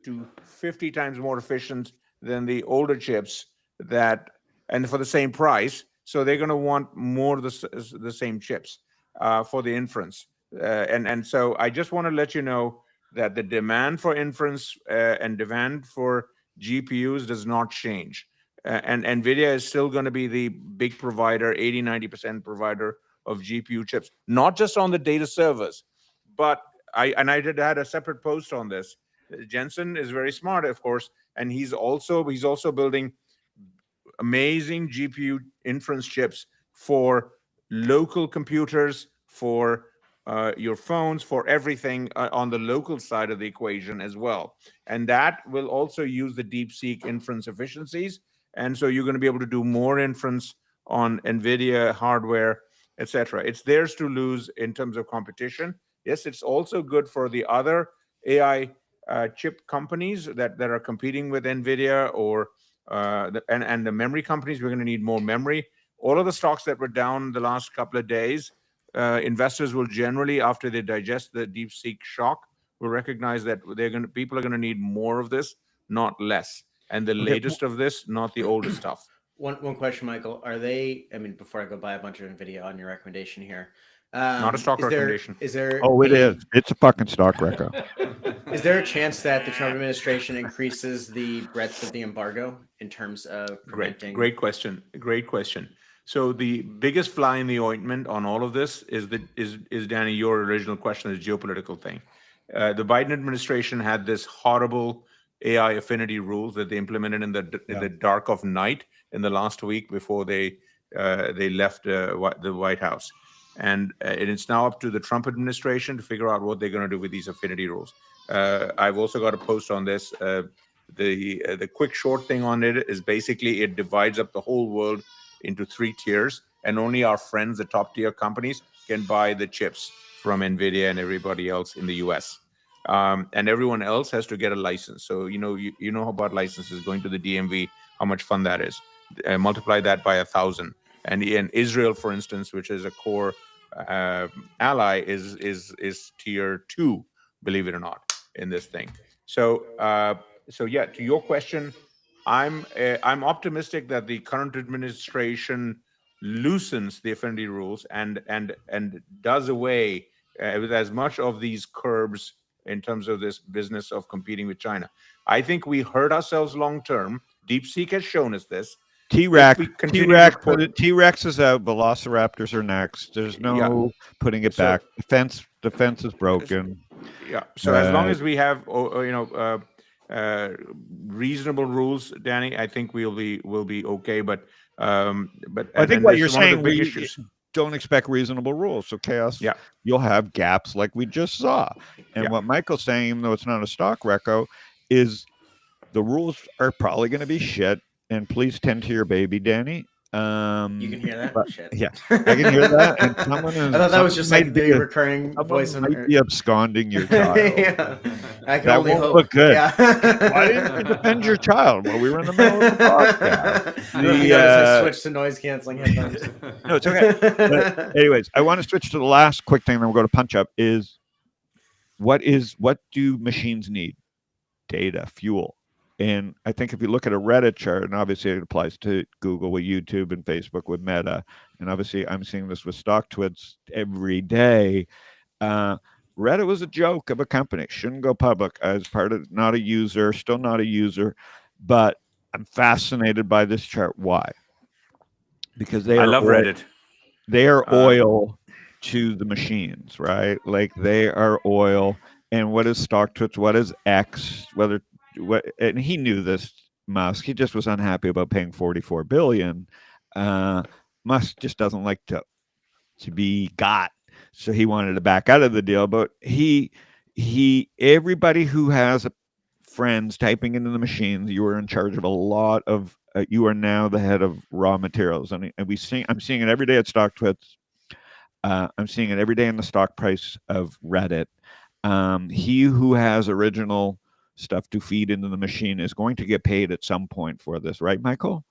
to 50 times more efficient than the older chips and for the same price. So they're going to want more of the same chips for the inference. And so I just want to let you know that the demand for inference and demand for GPUs does not change. And NVIDIA is still going to be the big provider, 80-90% provider of GPU chips, not just on the data servers, but I had a separate post on this. Jensen is very smart, of course, and he's also building amazing GPU inference chips for local computers, for your phones, for everything on the local side of the equation as well. And that will also use the DeepSeek inference efficiencies. And so you're going to be able to do more inference on NVIDIA hardware, etc. It's theirs to lose in terms of competition. Yes, it's also good for the other AI chip companies that are competing with Nvidia, or and the memory companies. We're going to need more memory. All of the stocks that were down the last couple of days, investors will generally, after they digest the DeepSeek shock, will recognize that people are going to need more of this, not less, and the latest of this, not the oldest stuff. One question, Michael. Are they? I mean, before I go buy a bunch of Nvidia on your recommendation here, not a stock recommendation. Is there? Oh, it is. It's a fucking stock reco. Is there a chance that the Trump administration increases the breadth of the embargo in terms of preventing? Great question. Great question. So the biggest fly in the ointment on all of this is Danny, your original question, is geopolitical thing. The Biden administration had this horrible AI affinity rules that they implemented in the dark of night in the last week before they left the White House. And it's now up to the Trump administration to figure out what they're going to do with these affinity rules. I've also got a post on this. The quick short thing on it is basically it divides up the whole world into 3 tiers, and only our friends, the top tier companies, can buy the chips from Nvidia and everybody else in the US. And everyone else has to get a license. So you know about licenses, going to the DMV, how much fun that is. Multiply that by 1,000. And in Israel, for instance, which is a core ally, is tier 2, believe it or not, in this thing. So yeah, to your question, I'm optimistic that the current administration loosens the affinity rules and does away with as much of these curbs in terms of this business of competing with China. I think we hurt ourselves long term. DeepSeek has shown us this. T-Rex is out. Velociraptors are next. There's no putting it back. Defense is broken. Yeah. So as long as we have reasonable rules, Danny, I think we'll be okay. But I think what you're saying, we don't expect reasonable rules. So chaos. Yeah. You'll have gaps like we just saw. And what Michael's saying, even though it's not a stock reco, is the rules are probably going to be shit. And please tend to your baby, Danny. You can hear that? Shit. Yeah, I can hear that. And someone is, I thought that was just like the recurring voice. Might be absconding your child. Yeah. I can that only won't hope. Look good. Yeah. Why didn't you defend your child? Well, we were in the middle of the podcast. I switched to noise canceling headphones. No, it's okay. But anyways, I want to switch to the last quick thing, then we'll go to PunchUp. Is what do machines need? Data, fuel. And I think if you look at a Reddit chart, and obviously it applies to Google with YouTube and Facebook with Meta, and obviously I'm seeing this with Stocktwits every day. Reddit was a joke of a company. Shouldn't go public. As part of, not a user, still not a user, but I'm fascinated by this chart. Why? Because I love Reddit. They are oil to the machines, right? Like they are oil. And what is Stocktwits? What is X? And he knew this, Musk. He just was unhappy about paying $44 billion. Musk just doesn't like to be got, so he wanted to back out of the deal. But everybody who has friends typing into the machines, you are in charge of a lot of. You are now the head of raw materials, and I'm seeing it every day at Stocktwits. I'm seeing it every day in the stock price of Reddit. He who has original stuff to feed into the machine is going to get paid at some point for this, right, Michael?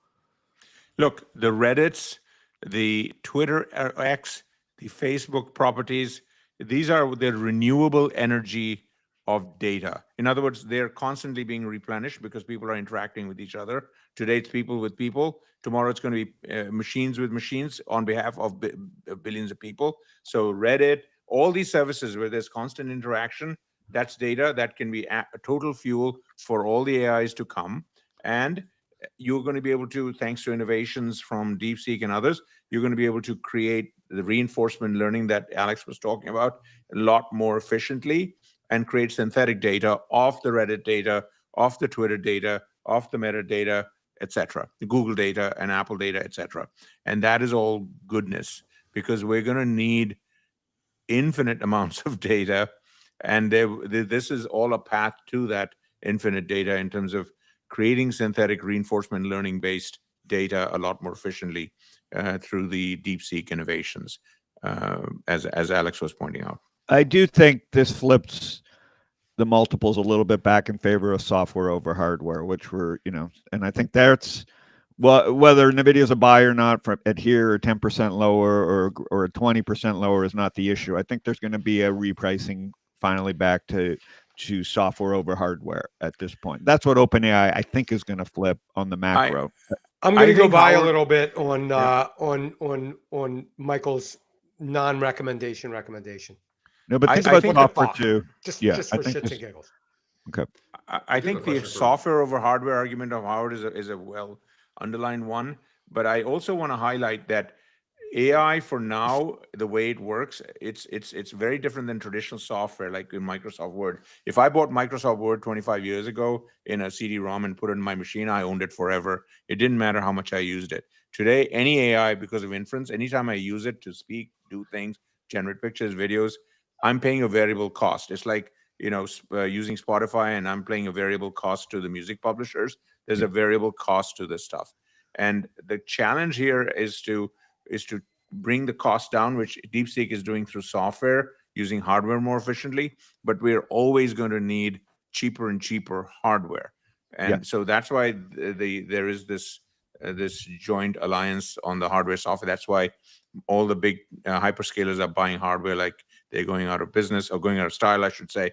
Look, the Reddits, the Twitter X, the Facebook properties, these are the renewable energy of data. In other words, they're constantly being replenished because people are interacting with each other. Today it's people with people. Tomorrow it's going to be machines with machines on behalf of billions of people. So Reddit, all these services where there's constant interaction, that's data that can be a total fuel for all the AIs to come. And you're going to be able to, thanks to innovations from DeepSeek and others, you're going to be able to create the reinforcement learning that Alex was talking about a lot more efficiently and create synthetic data off the Reddit data, off the Twitter data, off the Meta data, etc., the Google data and Apple data, etc. And that is all goodness, because we're going to need infinite amounts of data. And this is all a path to that infinite data in terms of creating synthetic reinforcement learning based data a lot more efficiently through the DeepSeek innovations, as Alex was pointing out. I do think this flips the multiples a little bit back in favor of software over hardware, which were, and I think that's whether Nvidia is a buy or not at here or 10% lower or 20% lower is not the issue. I think there's going to be a repricing finally back to software over hardware at this point. That's what OpenAI I think is going to flip on the macro. I'm going to go by a Howard, little bit on Michael's non-recommendation recommendation. No, but think I about think software too. Just Yeah, for I think shits and giggles. Okay. I think the software over hardware argument of Howard is a well underlined one. But I also want to highlight that AI for now, the way it works, it's very different than traditional software like in Microsoft Word. If I bought Microsoft Word 25 years ago in a CD-ROM and put it in my machine, I owned it forever. It didn't matter how much I used it. Today, any AI, because of inference, anytime I use it to speak, do things, generate pictures, videos, I'm paying a variable cost. It's like using Spotify, and I'm paying a variable cost to the music publishers. There's a variable cost to this stuff, and the challenge here is to bring the cost down, which DeepSeek is doing through software, using hardware more efficiently. But we're always going to need cheaper and cheaper hardware, and so that's why there is this joint alliance on the hardware software. That's why all the big hyperscalers are buying hardware, like they're going out of business or going out of style, I should say.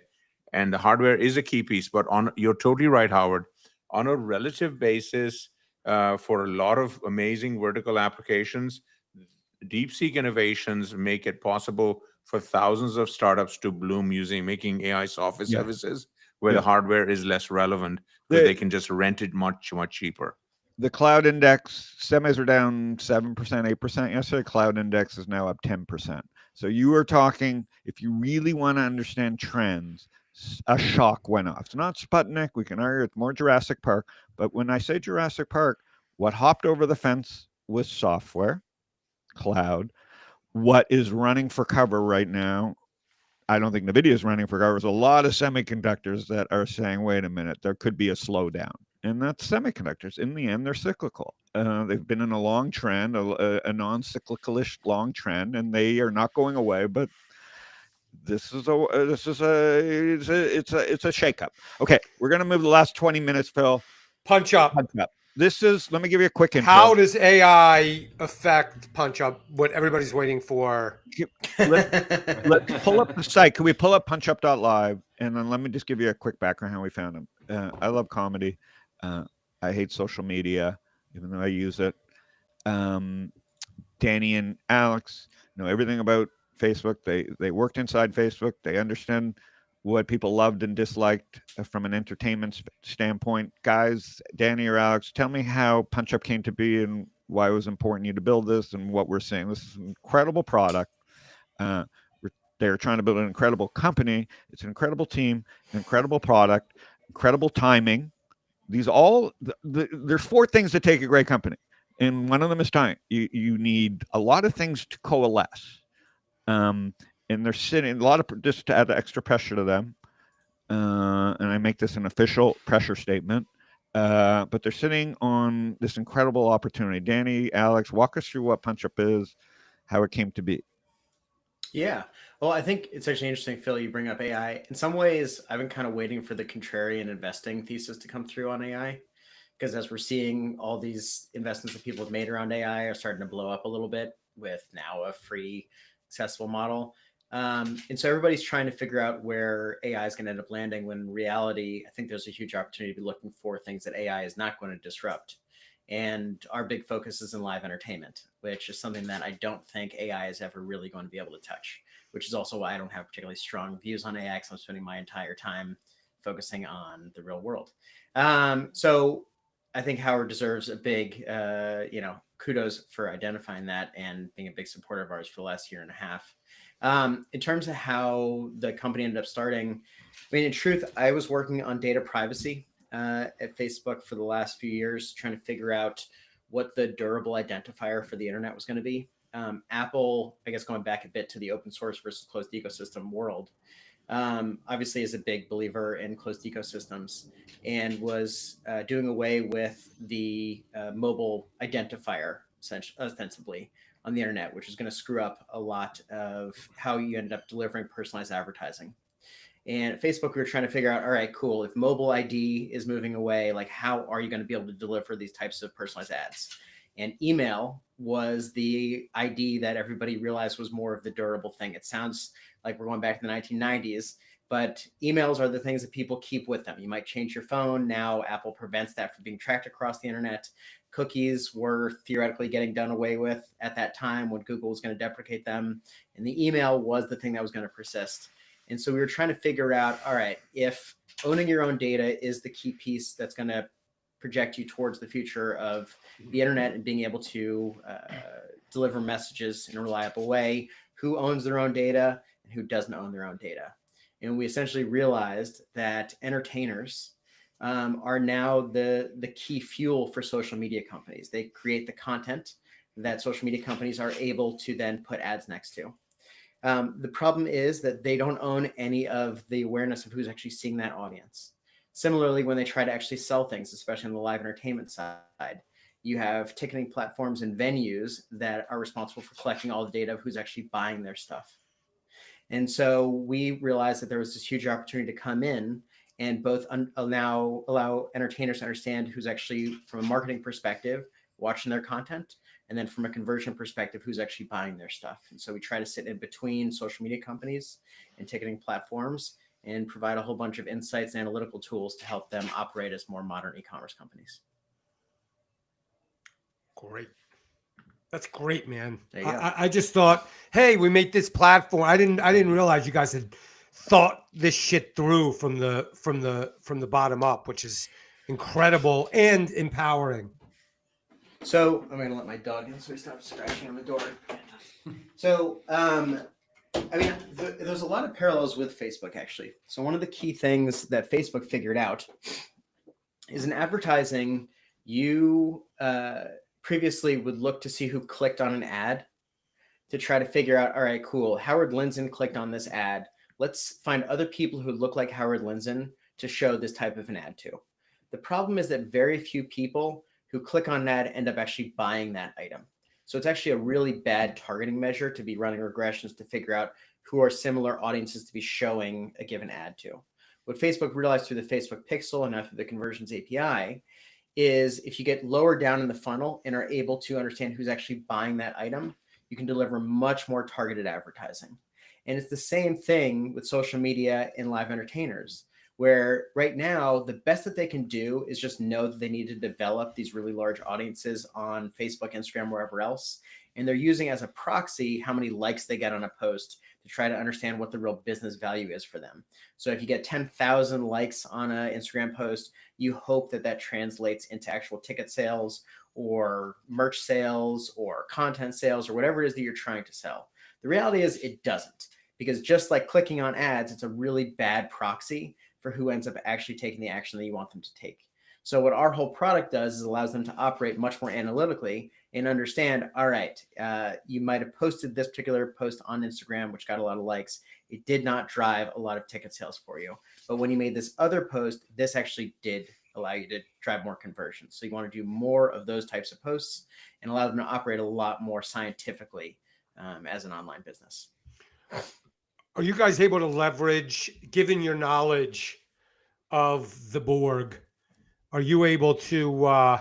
And the hardware is a key piece. But you're totally right, Howard. On a relative basis, for a lot of amazing vertical applications, DeepSeek innovations make it possible for thousands of startups to bloom making AI software services where the hardware is less relevant because they can just rent it much, much cheaper. The cloud index, semis are down 7%, 8% yesterday. Cloud index is now up 10%. So you are talking, if you really want to understand trends, a shock went off. It's not Sputnik. We can argue it's more Jurassic Park. But when I say Jurassic Park, what hopped over the fence was software, cloud. What is running for cover right now, I don't think Nvidia is running for cover. There's a lot of semiconductors that are saying, wait a minute, there could be a slowdown. And that's semiconductors. In the end, they're cyclical. They've been in a long trend, a non-cyclical-ish long trend, and they are not going away. But it's a shakeup. Okay, we're gonna move the last 20 minutes, Phil. Punch up. This is. Let me give you a quick intro. How does AI affect PunchUp? What everybody's waiting for. Let's pull up the site. Can we pull up PunchUp.live? And then let me just give you a quick background how we found him. I love comedy. I hate social media, even though I use it. Danny and Alex know everything about Facebook. They worked inside Facebook. They understand what people loved and disliked from an entertainment standpoint. Guys, Danny or Alex, tell me how PunchUp came to be and why it was important to you to build this and what we're seeing. This is an incredible product. They're trying to build an incredible company. It's an incredible team, an incredible product, incredible timing. These there's 4 things that take a great company, and one of them is time. You need a lot of things to coalesce, and they're sitting a lot of just to add extra pressure to them. And I make this an official pressure statement, but they're sitting on this incredible opportunity. Danny, Alex, walk us through what PunchUp is, how it came to be. Yeah. Well, I think it's actually interesting, Phil, you bring up AI. In some ways, I've been kind of waiting for the contrarian investing thesis to come through on AI, because as we're seeing, all these investments that people have made around AI are starting to blow up a little bit with now a free, accessible model. And so everybody's trying to figure out where AI is going to end up landing, when in reality, I think there's a huge opportunity to be looking for things that AI is not going to disrupt. And our big focus is in live entertainment, which is something that I don't think AI is ever really going to be able to touch, which is also why I don't have particularly strong views on AI, because I'm spending my entire time focusing on the real world. So I think Howard deserves a big, kudos for identifying that and being a big supporter of ours for the last year and a half. In terms of how the company ended up starting, I mean, in truth, I was working on data privacy at Facebook for the last few years, trying to figure out what the durable identifier for the internet was going to be. Apple, I guess going back a bit to the open source versus closed ecosystem world, obviously is a big believer in closed ecosystems, and was doing away with the mobile identifier, ostensibly, on the internet, which is going to screw up a lot of how you end up delivering personalized advertising. And at Facebook, we were trying to figure out, all right, cool. If mobile ID is moving away, like how are you going to be able to deliver these types of personalized ads? And email was the ID that everybody realized was more of the durable thing. It sounds like we're going back to the 1990s, but emails are the things that people keep with them. You might change your phone. Now Apple prevents that from being tracked across the internet. Cookies were theoretically getting done away with at that time when Google was going to deprecate them. And the email was the thing that was going to persist. And so we were trying to figure out, all right, if owning your own data is the key piece that's going to project you towards the future of the internet and being able to deliver messages in a reliable way, who owns their own data and who doesn't own their own data. And we essentially realized that entertainers are now the key fuel for social media companies. They create the content that social media companies are able to then put ads next to. The problem is that they don't own any of the awareness of who's actually seeing that audience. Similarly, when they try to actually sell things, especially on the live entertainment side, you have ticketing platforms and venues that are responsible for collecting all the data of who's actually buying their stuff. And so we realized that there was this huge opportunity to come in and both now allow entertainers to understand who's actually, from a marketing perspective, watching their content, and then from a conversion perspective, who's actually buying their stuff. And so we try to sit in between social media companies and ticketing platforms and provide a whole bunch of insights and analytical tools to help them operate as more modern e-commerce companies. Great. That's great, man. There you go. I just thought, hey, we make this platform. I didn't realize you guys had thought this shit through from the bottom up, which is incredible and empowering. So I'm gonna let my dog in so he stops scratching on the door. So I mean, there's a lot of parallels with Facebook, actually. So one of the key things that Facebook figured out is in advertising, you previously would look to see who clicked on an ad to try to figure out, all right, cool, Howard Lindzen clicked on this ad. Let's find other people who look like Howard Lindzen to show this type of an ad to. The problem is that very few people who click on an ad end up actually buying that item. So it's actually a really bad targeting measure to be running regressions to figure out who are similar audiences to be showing a given ad to. What Facebook realized through the Facebook Pixel and now through the Conversions API is if you get lower down in the funnel and are able to understand who's actually buying that item, you can deliver much more targeted advertising. And it's the same thing with social media and live entertainers, where right now, the best that they can do is just know that they need to develop these really large audiences on Facebook, Instagram, wherever else. And they're using as a proxy how many likes they get on a post to try to understand what the real business value is for them. So if you get 10,000 likes on an Instagram post, you hope that that translates into actual ticket sales or merch sales or content sales or whatever it is that you're trying to sell. The reality is it doesn't, because just like clicking on ads, it's a really bad proxy for who ends up actually taking the action that you want them to take. So what our whole product does is allows them to operate much more analytically and understand, all right, you might have posted this particular post on Instagram, which got a lot of likes. It did not drive a lot of ticket sales for you. But when you made this other post, this actually did allow you to drive more conversions. So you want to do more of those types of posts and allow them to operate a lot more scientifically as an online business. Are you guys able to leverage, given your knowledge of the Borg, are you able to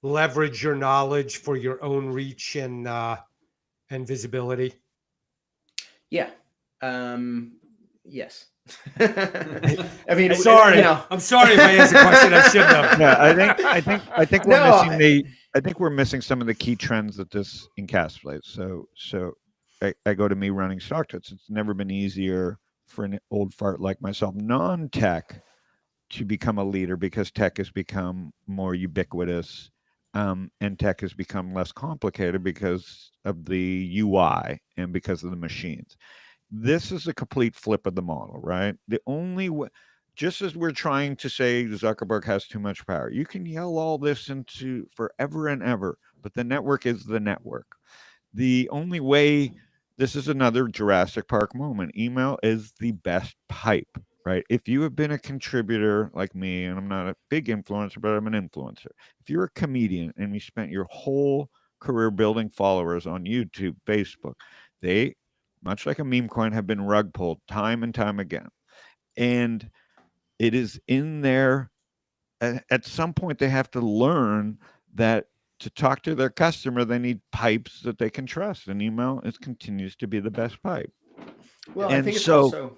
leverage your knowledge for your own reach and visibility? Yeah. Yes. I mean, sorry. You know. I'm sorry if I asked a question I shouldn't have. Yeah, I think we're missing I think we're missing some of the key trends that this encapsulates. So I go to me running Stocktwits. It's never been easier for an old fart like myself, non-tech, to become a leader, because tech has become more ubiquitous, and tech has become less complicated because of the UI and because of the machines. This is a complete flip of the model, right? The only way, just as we're trying to say Zuckerberg has too much power, you can yell all this into forever and ever, but the network is the network. The only way, this is another Jurassic Park moment. Email is the best pipe, right? If you have been a contributor like me, and I'm not a big influencer, but I'm an influencer. If you're a comedian and you spent your whole career building followers on YouTube, Facebook, they, much like a meme coin, have been rug pulled time and time again. And it is in there. At some point, they have to learn that to talk to their customer, they need pipes that they can trust. And email continues to be the best pipe. Well, and I think it's so, also.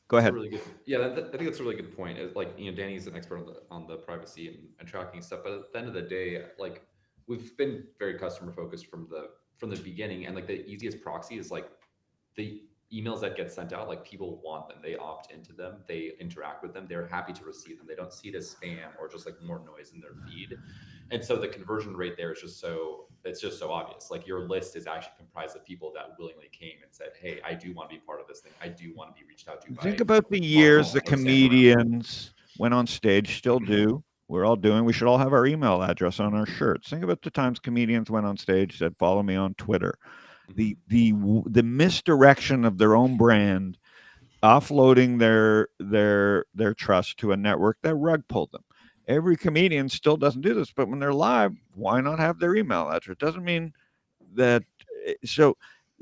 Go ahead. That's a really good. Yeah, I think that's a really good point. It's like, you know, Danny's an expert on the privacy and tracking stuff, but at the end of the day, like, we've been very customer focused from the beginning, and like the easiest proxy is like the emails that get sent out. Like, people want them, they opt into them, they interact with them, they're happy to receive them, they don't see it as spam or just like more noise in their feed. And so the conversion rate there is just so obvious. Like, your list is actually comprised of people that willingly came and said, hey, I do want to be part of this thing, I do want to be reached out to. Think about the years the comedians went on stage, still do. We're all doing. We should all have our email address on our shirts. Think about the times comedians went on stage, said, "Follow me on Twitter." The misdirection of their own brand, offloading their trust to a network that rug pulled them. Every comedian still doesn't do this, but when they're live, why not have their email address? Doesn't mean that. So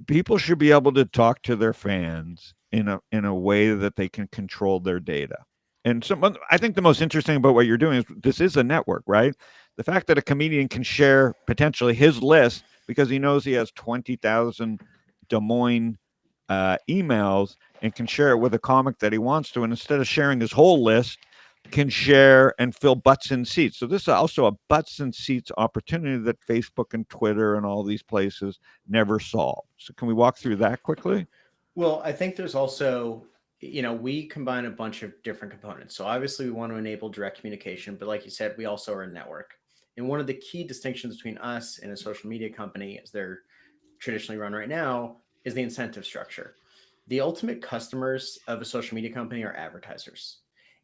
people should be able to talk to their fans in a way that they can control their data. And I think the most interesting about what you're doing is this is a network, right? The fact that a comedian can share potentially his list because he knows he has 20,000 Des Moines emails and can share it with a comic that he wants to, and instead of sharing his whole list, can share and fill butts in seats. So this is also a butts in seats opportunity that Facebook and Twitter and all these places never solved. So can we walk through that quickly? Well, I think there's also, we combine a bunch of different components. So obviously we want to enable direct communication, but like you said, we also are a network. And one of the key distinctions between us and a social media company, as they're traditionally run right now, is the incentive structure. The ultimate customers of a social media company are advertisers.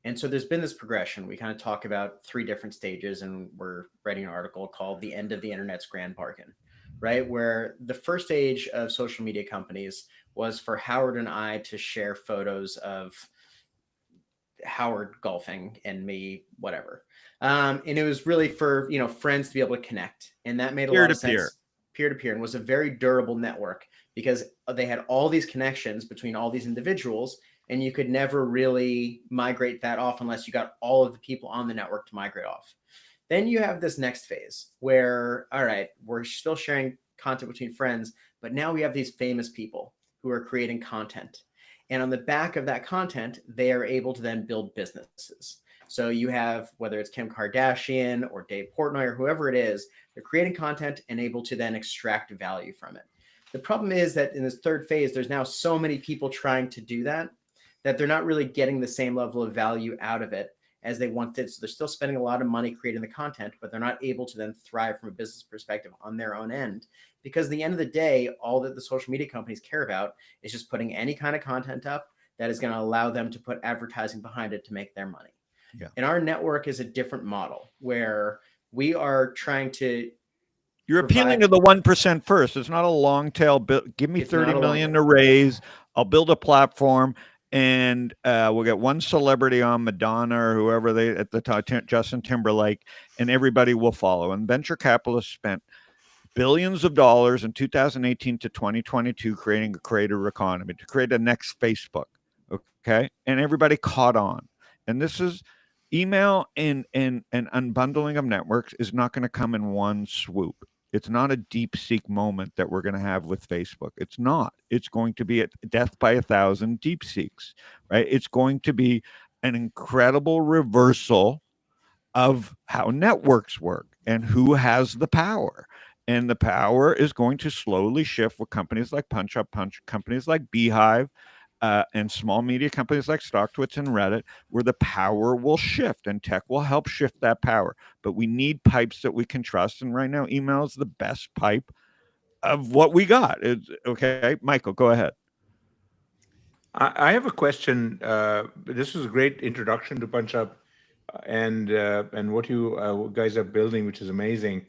And so there's been this progression. We kind of talk about 3 different stages, and we're writing an article called The End of the Internet's Grand Bargain, right? Where the first stage of social media companies was for Howard and I to share photos of Howard golfing and me, whatever. And it was really for, friends to be able to connect. And that made a lot of sense. Peer-to-peer, and was a very durable network because they had all these connections between all these individuals, and you could never really migrate that off unless you got all of the people on the network to migrate off. Then you have this next phase where, all right, we're still sharing content between friends, but now we have these famous people who are creating content. And on the back of that content, they are able to then build businesses. So you have, whether it's Kim Kardashian or Dave Portnoy or whoever it is, they're creating content and able to then extract value from it. The problem is that in this third phase, there's now so many people trying to do that they're not really getting the same level of value out of it as they wanted. So they're still spending a lot of money creating the content, but they're not able to then thrive from a business perspective on their own end. Because at the end of the day, all that the social media companies care about is just putting any kind of content up that is going to allow them to put advertising behind it to make their money. Yeah. And our network is a different model where we are trying to. You're appealing to the 1% first. It's not a long tail. Give me 30 million to raise. I'll build a platform. And we'll get one celebrity on, Madonna or whoever they at the time, Justin Timberlake, and everybody will follow. And venture capitalists spent billions of dollars in 2018 to 2022 creating a creator economy to create a next Facebook. Okay, and everybody caught on. And this is email and unbundling of networks is not going to come in one swoop. It's not a DeepSeek moment that we're going to have with Facebook. It's not. It's going to be a death by 1,000 DeepSeeks, right? It's going to be an incredible reversal of how networks work and who has the power. And the power is going to slowly shift with companies like PunchUp, companies like Beehive, and small media companies like Stocktwits and Reddit, where the power will shift and tech will help shift that power. But we need pipes that we can trust. And right now, email is the best pipe of what we got. Okay, Michael, go ahead. I have a question. This was a great introduction to PunchUp and what you guys are building, which is amazing.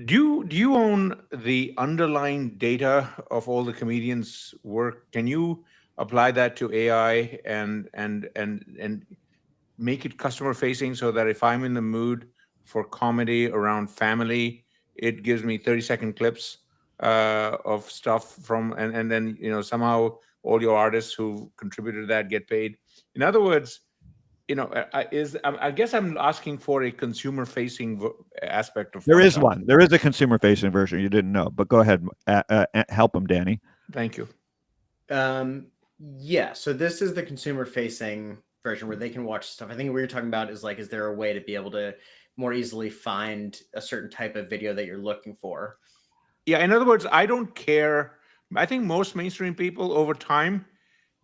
Do you own the underlying data of all the comedians' work? Can you apply that to AI and make it customer facing so that if I'm in the mood for comedy around family, it gives me 30-second clips of stuff from and then somehow all your artists who contributed to that get paid. In other words, I guess I'm asking for a consumer-facing aspect of. There is one. There is a consumer-facing version. You didn't know, but go ahead. Help him, Danny. Thank you. Yeah. So this is the consumer-facing version where they can watch stuff. I think what you're talking about is like, is there a way to be able to more easily find a certain type of video that you're looking for? Yeah. In other words, I don't care. I think most mainstream people over time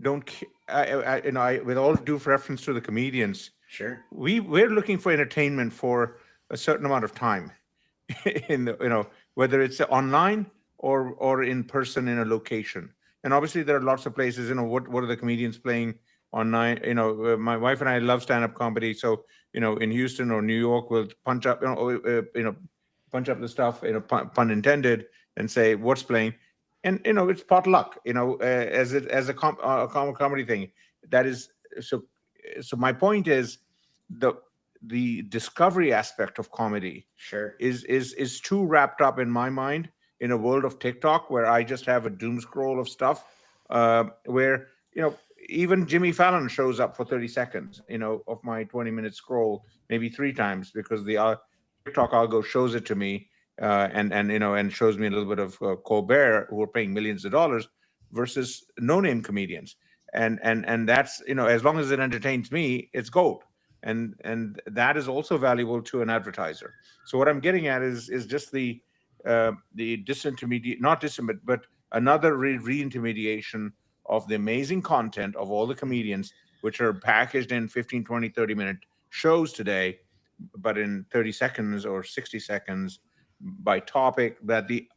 don't. With all due reference to the comedians, sure, we're looking for entertainment for a certain amount of time, whether it's online or in person in a location. And obviously, there are lots of places. What are the comedians playing online? My wife and I love stand-up comedy, so in Houston or New York, we'll punch up the stuff, pun intended, and say what's playing. And it's potluck, as a comedy thing. That is so. So my point is the discovery aspect of comedy, sure, is too wrapped up in my mind in a world of TikTok where I just have a doom scroll of stuff, where even Jimmy Fallon shows up for 30 seconds, of my 20-minute scroll, maybe 3 times, because the TikTok algo shows it to me. And shows me a little bit of Colbert, who are paying millions of dollars, versus no-name comedians, and that's as long as it entertains me, it's gold, and that is also valuable to an advertiser. So what I'm getting at is just the disintermediate, not disintermediate, but another re-intermediation of the amazing content of all the comedians, which are packaged in 15, 20, 30-minute shows today, but in 30 seconds or 60 seconds by topic, that the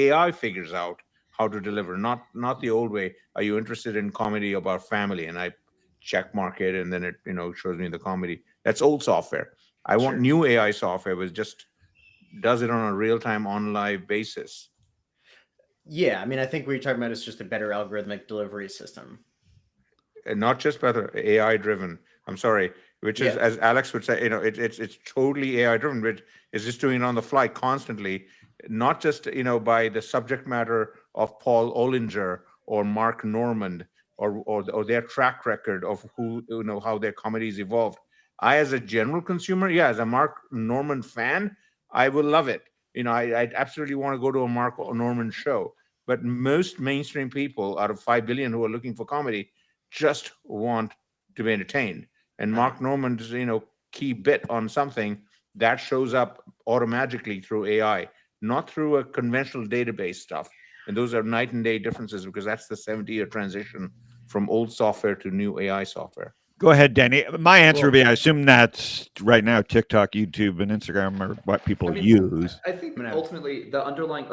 AI figures out how to deliver, not the old way. Are you interested in comedy about family? And I check mark it, and then it shows me the comedy. That's old software. I want new AI software which just does it on a real-time, on live basis. Yeah, I mean, I think what you're talking about is just a better algorithmic delivery system, and not just better AI driven. I'm sorry, which is, as Alex would say, it's totally AI driven, which is just doing it on the fly constantly, not just by the subject matter of Paul Ollinger or Mark Normand or their track record of who how their comedies evolved. I, as a general consumer, as a Mark Normand fan, I will love it. I absolutely want to go to a Mark Normand show. But most mainstream people, out of 5 billion who are looking for comedy, just want to be entertained. And Mark Normand's key bit on something that shows up automatically through AI, not through a conventional database stuff. And those are night and day differences, because that's the 70-year transition from old software to new AI software. Go ahead, Danny. My answer would be, I assume that's right now TikTok, YouTube, and Instagram are what people use. I think ultimately the underlying,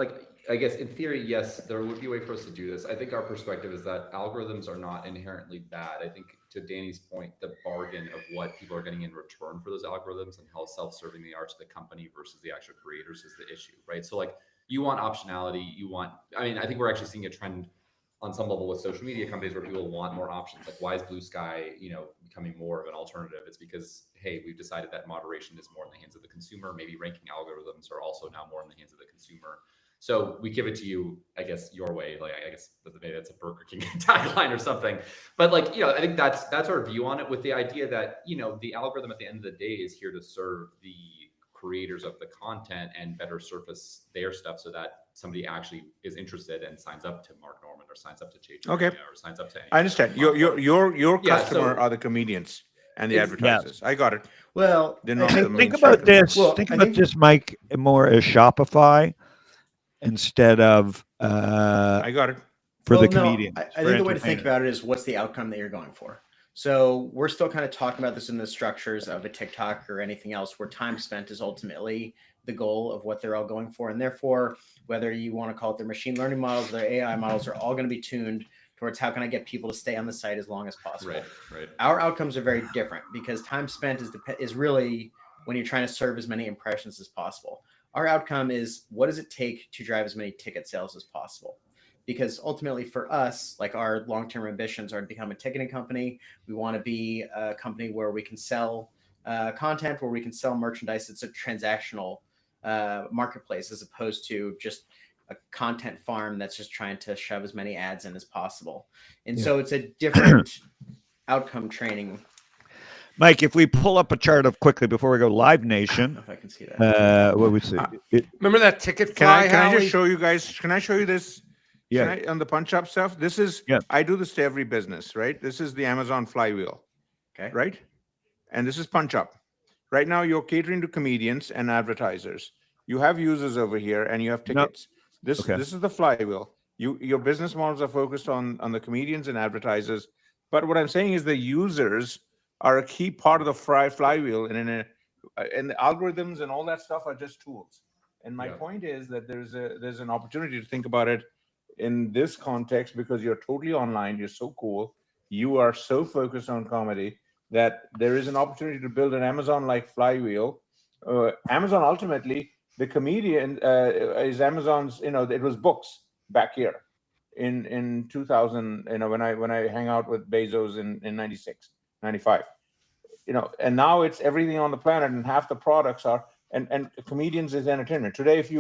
I guess in theory, yes, there would be a way for us to do this. I think our perspective is that algorithms are not inherently bad. I think, to Danny's point, the bargain of what people are getting in return for those algorithms and how self-serving they are to the company versus the actual creators is the issue, right? So you want optionality, I think we're actually seeing a trend on some level with social media companies where people want more options. Like, why is Blue Sky, becoming more of an alternative? It's because, hey, we've decided that moderation is more in the hands of the consumer. Maybe ranking algorithms are also now more in the hands of the consumer. So we give it to you, I guess, your way. I guess maybe that's a Burger King tagline or something. But I think that's our view on it, with the idea that, the algorithm at the end of the day is here to serve the creators of the content and better surface their stuff so that somebody actually is interested and signs up to Mark Normand or signs up to Jay or signs up to I understand. Your customer are the comedians and the advertisers. I got it. Well, think about this. Think about this, Mike, more as Shopify instead of I got it. For the comedian. I think the way to think about it is, what's the outcome that you're going for? So we're still kind of talking about this in the structures of a TikTok or anything else, where time spent is ultimately the goal of what they're all going for. And therefore, whether you want to call it their machine learning models, their AI models, are all going to be tuned towards how can I get people to stay on the site as long as possible. Right. Our outcomes are very different, because time spent is really when you're trying to serve as many impressions as possible. Our outcome is, what does it take to drive as many ticket sales as possible? Because ultimately for us, our long-term ambitions are to become a ticketing company. We want to be a company where we can sell content, where we can sell merchandise. It's a transactional marketplace, as opposed to just content farm that's just trying to shove as many ads in as possible. And so it's a different outcome training. Mike, if we pull up a chart of quickly before we go, Live Nation. If I can see that. What we see? Remember that ticket Can fly? I just show you guys? Can I show you this? Yeah. On the PunchUp stuff. This is. Yeah. I do this to every business, right? This is the Amazon flywheel. Okay. Right. And this is PunchUp. Right now, you're catering to comedians and advertisers. You have users over here, and you have tickets. This is the flywheel. Your business models are focused on the comedians and advertisers. But what I'm saying is the users are a key part of the flywheel, and the algorithms and all that stuff are just tools. And my point is that there's an opportunity to think about it in this context, because you're totally online. You're so cool. You are so focused on comedy that there is an opportunity to build an Amazon-like flywheel. Amazon ultimately, the comedian is Amazon's. It was books back here in 2000. When I hang out with Bezos in 96, 95. And now it's everything on the planet, and half the products are and comedians is entertainment. Today, if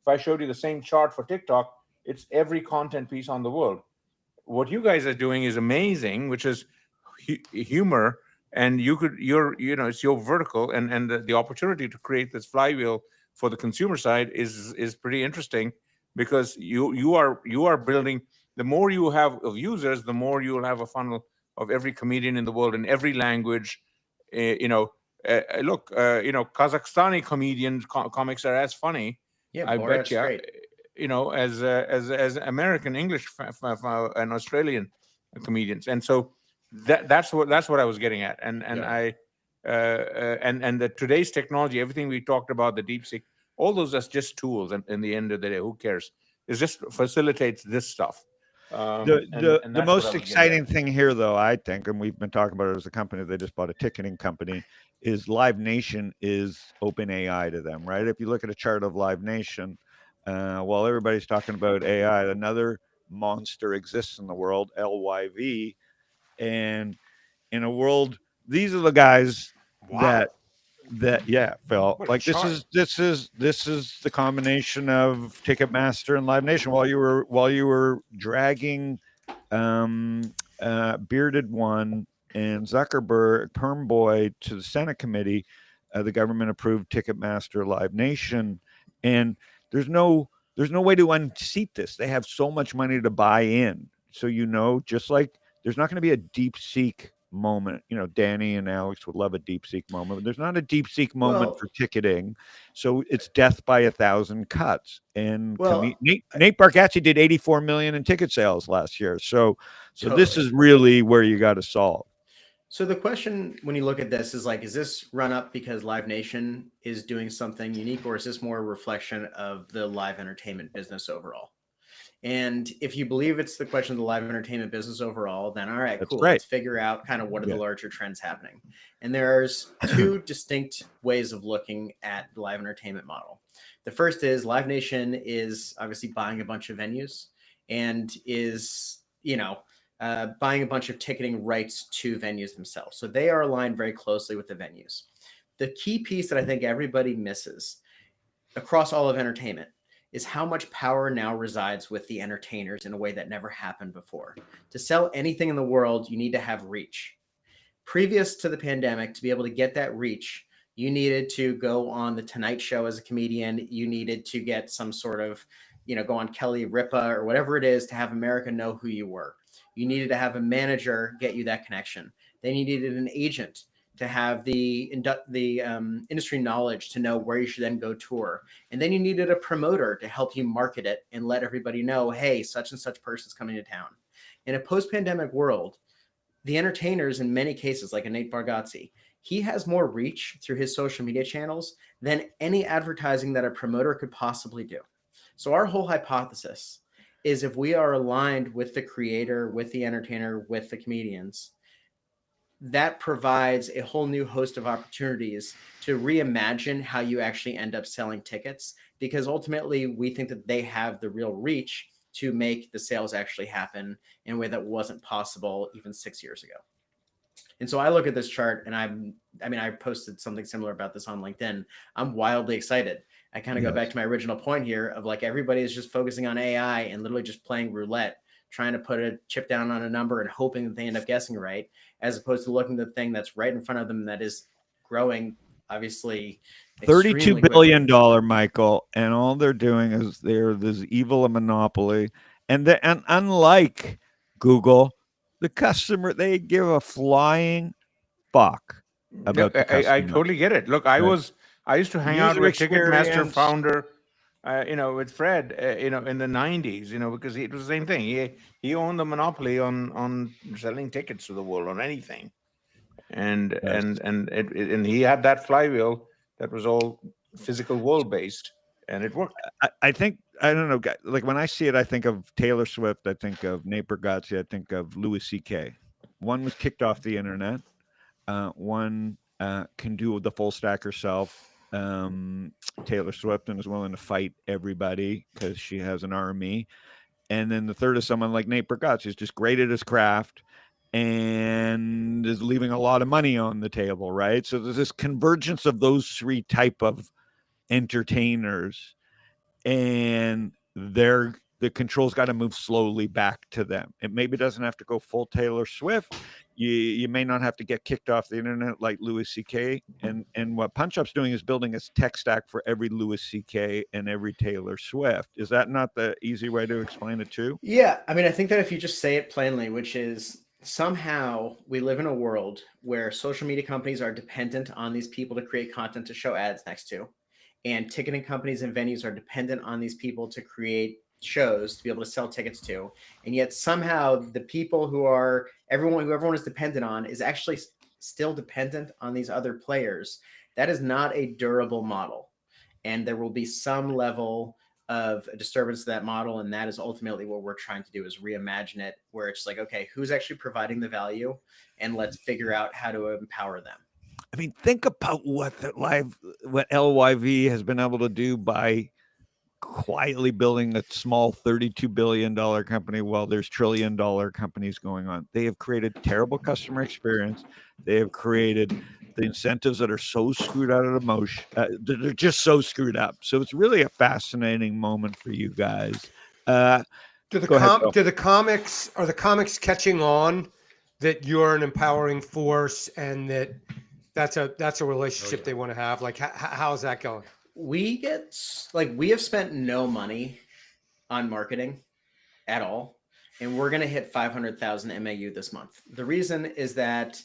I showed you the same chart for TikTok, it's every content piece on the world. What you guys are doing is amazing, which is humor, and it's your vertical, and the opportunity to create this flywheel for the consumer side is pretty interesting, because you are building. The more you have of users, the more you will have a funnel of every comedian in the world in every language. Kazakhstani comedians comics are as funny. Yeah, I bet that's you. great. As American English and Australian comedians, and so that's what I was getting at, and today's technology, everything we talked about, the DeepSeek, all those are just tools, and in the end of the day, who cares? It just facilitates this stuff. The most exciting thing here, though, I think, and we've been talking about it as a company, they just bought a ticketing company, is Live Nation is OpenAI to them, right? If you look at a chart of Live Nation, while everybody's talking about AI, another monster exists in the world, LYV, and in a world, these are the guys that Phil, like this is the combination of Ticketmaster and Live Nation. While you were dragging Bearded One and Zuckerberg, Perm Boy, to the Senate committee, the government approved Ticketmaster, Live Nation, and there's no way to unseat this. They have so much money to buy in. So just like there's not going to be a DeepSeek moment. Danny and Alex would love a DeepSeek moment, but there's not a DeepSeek moment for ticketing. So it's death by 1,000 cuts. And Nate Bargatze did 84 million in ticket sales last year. So this is really where you got to solve. So the question when you look at this is like, is this run up because Live Nation is doing something unique, or is this more a reflection of the live entertainment business overall? And if you believe it's the question of the live entertainment business overall, then all right, cool. Let's figure out kind of what are the larger trends happening. And there's two distinct ways of looking at the live entertainment model. The first is Live Nation is obviously buying a bunch of venues and is, buying a bunch of ticketing rights to venues themselves. So they are aligned very closely with the venues. The key piece that I think everybody misses across all of entertainment is how much power now resides with the entertainers in a way that never happened before. To sell anything in the world, you need to have reach. Previous to the pandemic, to be able to get that reach, you needed to go on the Tonight Show as a comedian. You needed to get some sort of, go on Kelly Ripa or whatever it is to have America know who you were. You needed to have a manager get you that connection. Then you needed an agent to have the industry knowledge to know where you should then go tour. And then you needed a promoter to help you market it and let everybody know, hey, such and such person's coming to town. In a post-pandemic world, the entertainers in many cases, like a Nate Bargatze, he has more reach through his social media channels than any advertising that a promoter could possibly do. So our whole hypothesis is if we are aligned with the creator, with the entertainer, with the comedians, that provides a whole new host of opportunities to reimagine how you actually end up selling tickets, because ultimately we think that they have the real reach to make the sales actually happen in a way that wasn't possible even 6 years ago. And so I look at this chart and I posted something similar about this on LinkedIn. I'm wildly excited. I kind of go back to my original point here of like everybody is just focusing on AI and literally just playing roulette, trying to put a chip down on a number and hoping that they end up guessing right, as opposed to looking at the thing that's right in front of them that is growing, obviously. $32 billion, Michael, and all they're doing is they're this evil monopoly. And unlike Google, the customer, they give a flying fuck about the customer. I totally get it. Look, I used to hang out with Ticketmaster founder, with Fred, in the 90s, because it was the same thing. He owned the monopoly on selling tickets to the world, on anything. And he had that flywheel that was all physical world based, and it worked. I think, I don't know, like when I see it, I think of Taylor Swift, I think of Nate Bargatze, I think of Louis C.K. One was kicked off the internet. One can do the full stack herself. Taylor Swift, and is willing to fight everybody because she has an army. And then the third is someone like Nate Bargatze, who's just great at his craft and is leaving a lot of money on the table, right? So there's this convergence of those three type of entertainers, and the control's got to move slowly back to them. It maybe doesn't have to go full Taylor Swift. You may not have to get kicked off the internet like Louis C.K. And what PunchUp's doing is building a tech stack for every Louis C.K. and every Taylor Swift. Is that not the easy way to explain it too? Yeah. I mean, I think that if you just say it plainly, which is somehow we live in a world where social media companies are dependent on these people to create content to show ads next to, and ticketing companies and venues are dependent on these people to create shows to be able to sell tickets to. And yet somehow the people who everyone is dependent on is actually still dependent on these other players. That is not a durable model. And there will be some level of a disturbance to that model. And that is ultimately what we're trying to do, is reimagine it, where it's like, okay, who's actually providing the value, and let's figure out how to empower them. I mean, think about what LYV has been able to do by quietly building a small $32 billion company while there's $1 trillion companies going on. They have created terrible customer experience. They have created the incentives that are so screwed out of the motion. They're just so screwed up. So it's really a fascinating moment for you guys. Are the comics catching on that you're an empowering force, and that's a relationship they want to have? Like, how's that going? We have spent no money on marketing at all, and we're going to hit 500,000 MAU this month. The reason is that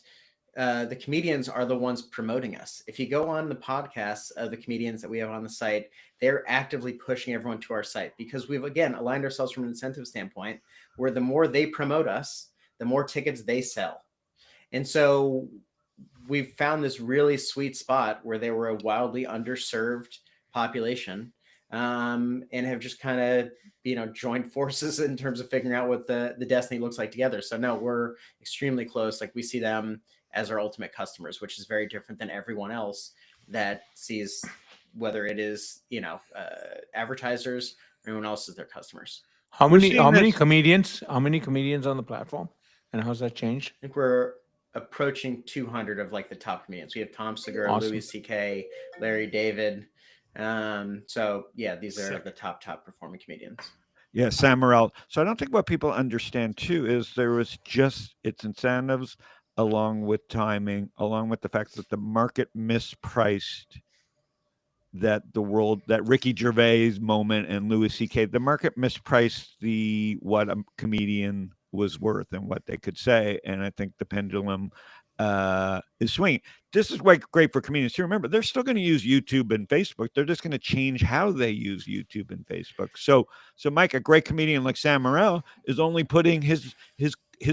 the comedians are the ones promoting us. If you go on the podcasts of the comedians that we have on the site, they're actively pushing everyone to our site, because we've, again, aligned ourselves from an incentive standpoint, where the more they promote us, the more tickets they sell. And so we've found this really sweet spot where they were a wildly underserved population, and have just kind of, joined forces in terms of figuring out what the destiny looks like together. So no, we're extremely close. Like, we see them as our ultimate customers, which is very different than everyone else that sees, whether it is, advertisers or anyone else as their customers. How many comedians on the platform, and how's that changed? I think we're approaching 200 of like the top comedians. We have Tom Segura, awesome. Louis C.K., Larry David. So yeah, these are the top performing comedians. Yeah, Sam Morril. So I don't think what people understand too is there was just its incentives, along with timing, along with the fact that the market mispriced that Ricky Gervais moment and Louis C.K. The market mispriced what a comedian was worth and what they could say, and I think the pendulum is swinging. This is great for comedians to remember. They're still going to use YouTube and Facebook. They're just going to change how they use YouTube and Facebook. So Mike, a great comedian like Sam Morril is only putting his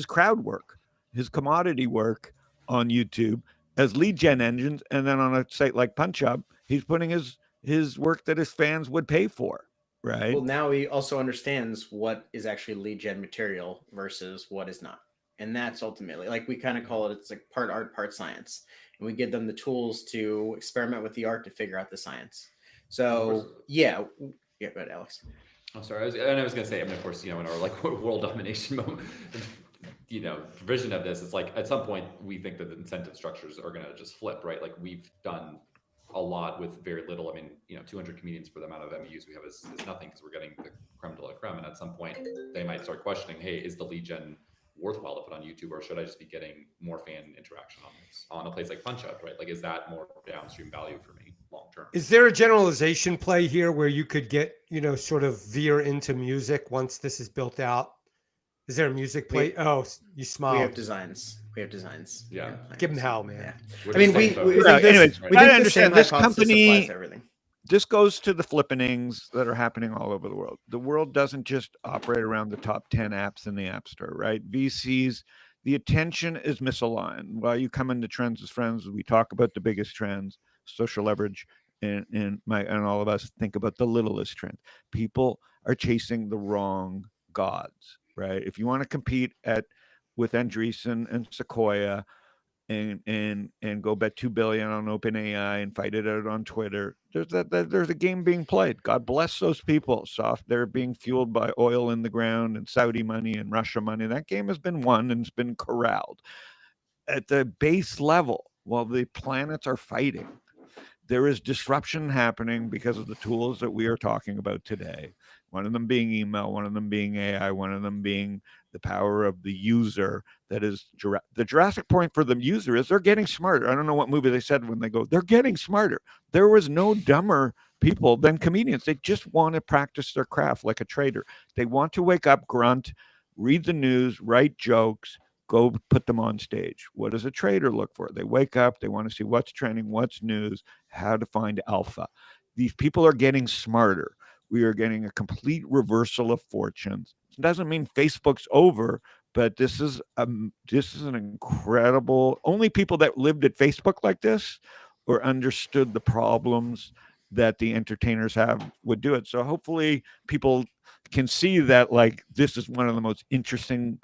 crowd work, his commodity work on YouTube as lead gen engines, and then on a site like PunchUp, he's putting his work that his fans would pay for. Right. Well, now he also understands what is actually lead gen material versus what is not. And that's ultimately, like, we kind of call it's like part art, part science. And we give them the tools to experiment with the art to figure out the science. So yeah, go ahead, Alex. I'm sorry. I was going to say, I mean, of course, in our like world domination moment, vision of this, it's like at some point we think that the incentive structures are going to just flip, right? Like, we've done a lot with very little. I mean, 200 comedians for the amount of MAUs we have is nothing because we're getting the creme de la creme. And at some point, they might start questioning, hey, is the lead gen worthwhile to put on YouTube, or should I just be getting more fan interaction on a place like PunchUp, right? Like, is that more downstream value for me long term? Is there a generalization play here where you could get, sort of veer into music once this is built out? Is there a music play? You smiled. We have designs. Yeah. Give them hell, man. Yeah. I mean, we think anyways, we think the same this hypothesis company applies to everything. This goes to the flippenings that are happening all over the world. The world doesn't just operate around the top 10 apps in the App Store, right? VCs, the attention is misaligned. While you come into Trends as Friends, we talk about the biggest trends, social leverage, and all of us think about the littlest trend. People are chasing the wrong gods, right? If you want to compete with Andreessen and Sequoia and go bet $2 billion on OpenAI and fight it out on Twitter, there's a game being played. God bless those people. They're being fueled by oil in the ground and Saudi money and Russia money. That game has been won and it's been corralled. At the base level, while the planets are fighting, there is disruption happening because of the tools that we are talking about today. One of them being email, one of them being AI, one of them being the power of the user. That is the Jurassic point for the user is they're getting smarter. I don't know what movie they said when they go, they're getting smarter. There was no dumber people than comedians. They just want to practice their craft like a trader. They want to wake up, grunt, read the news, write jokes, go put them on stage. What does a trader look for? They wake up, they want to see what's trending, what's news, how to find alpha. These people are getting smarter. We are getting a complete reversal of fortunes. It doesn't mean Facebook's over, but this is an incredible. Only people that lived at Facebook like this or understood the problems that the entertainers have would do it. So hopefully people can see that like this is one of the most interesting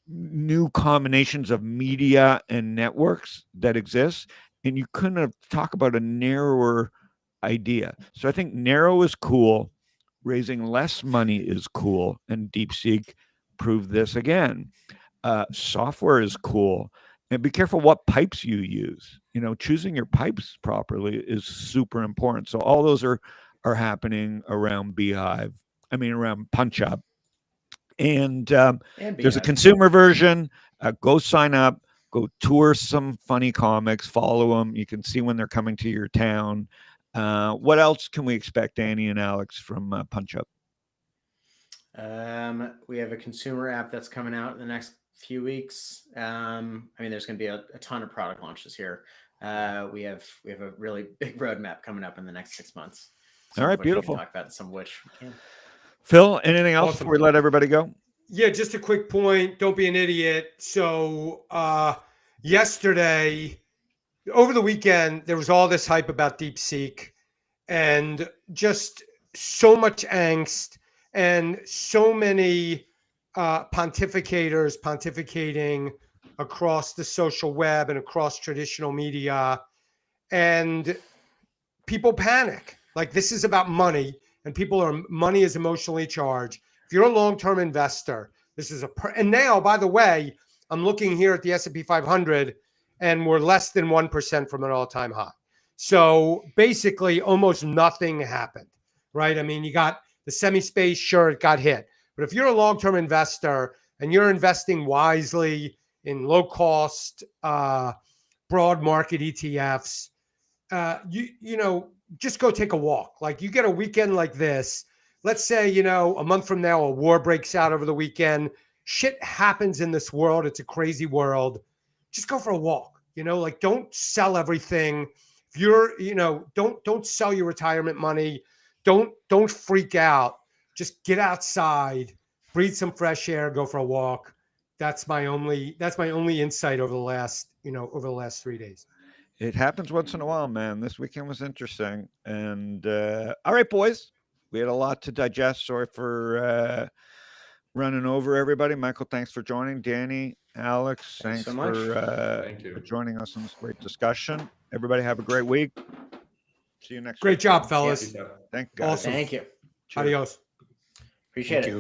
new combinations of media and networks that exist, and you couldn't have talked about a narrower idea. So I think narrow is cool, raising less money is cool, and DeepSeek proved this again. Software is cool, and be careful what pipes you use. Choosing your pipes properly is super important. So all those are happening around Beehive. Around PunchUp. And there's a consumer version. Go sign up. Go tour some funny comics. Follow them. You can see when they're coming to your town. What else can we expect, Danny and Alex, from PunchUp? We have a consumer app that's coming out in the next few weeks. There's going to be a ton of product launches here. We have a really big roadmap coming up in the next 6 months. All right, beautiful. We can talk about some of which we can. Phil, anything else before we let everybody go? Yeah, just a quick point. Don't be an idiot. So yesterday, over the weekend, there was all this hype about DeepSeek and just so much angst and so many pontificators pontificating across the social web and across traditional media. And people panic. Like, this is about money. And money is emotionally charged. If you're a long-term investor, this is and now, by the way, I'm looking here at the S&P 500 and we're less than 1% from an all-time high. So basically almost nothing happened, right? You got the semi-space, sure, it got hit. But if you're a long-term investor and you're investing wisely in low-cost, broad market ETFs, just go take a walk. Like, you get a weekend like this. Let's say, a month from now, a war breaks out over the weekend. Shit happens in this world. It's a crazy world. Just go for a walk. Don't sell everything. If you're, don't sell your retirement money. Don't freak out. Just get outside, breathe some fresh air, go for a walk. That's my only insight over the last 3 days. It happens once in a while, man. This weekend was interesting. And all right, boys, we had a lot to digest. Sorry for running over everybody. Michael, thanks for joining. Danny, Alex, thanks so much for joining us in this great discussion. Everybody have a great week. See you next week. Great job, fellas. Thank you, guys. Awesome. Thank you. Adios. Appreciate it.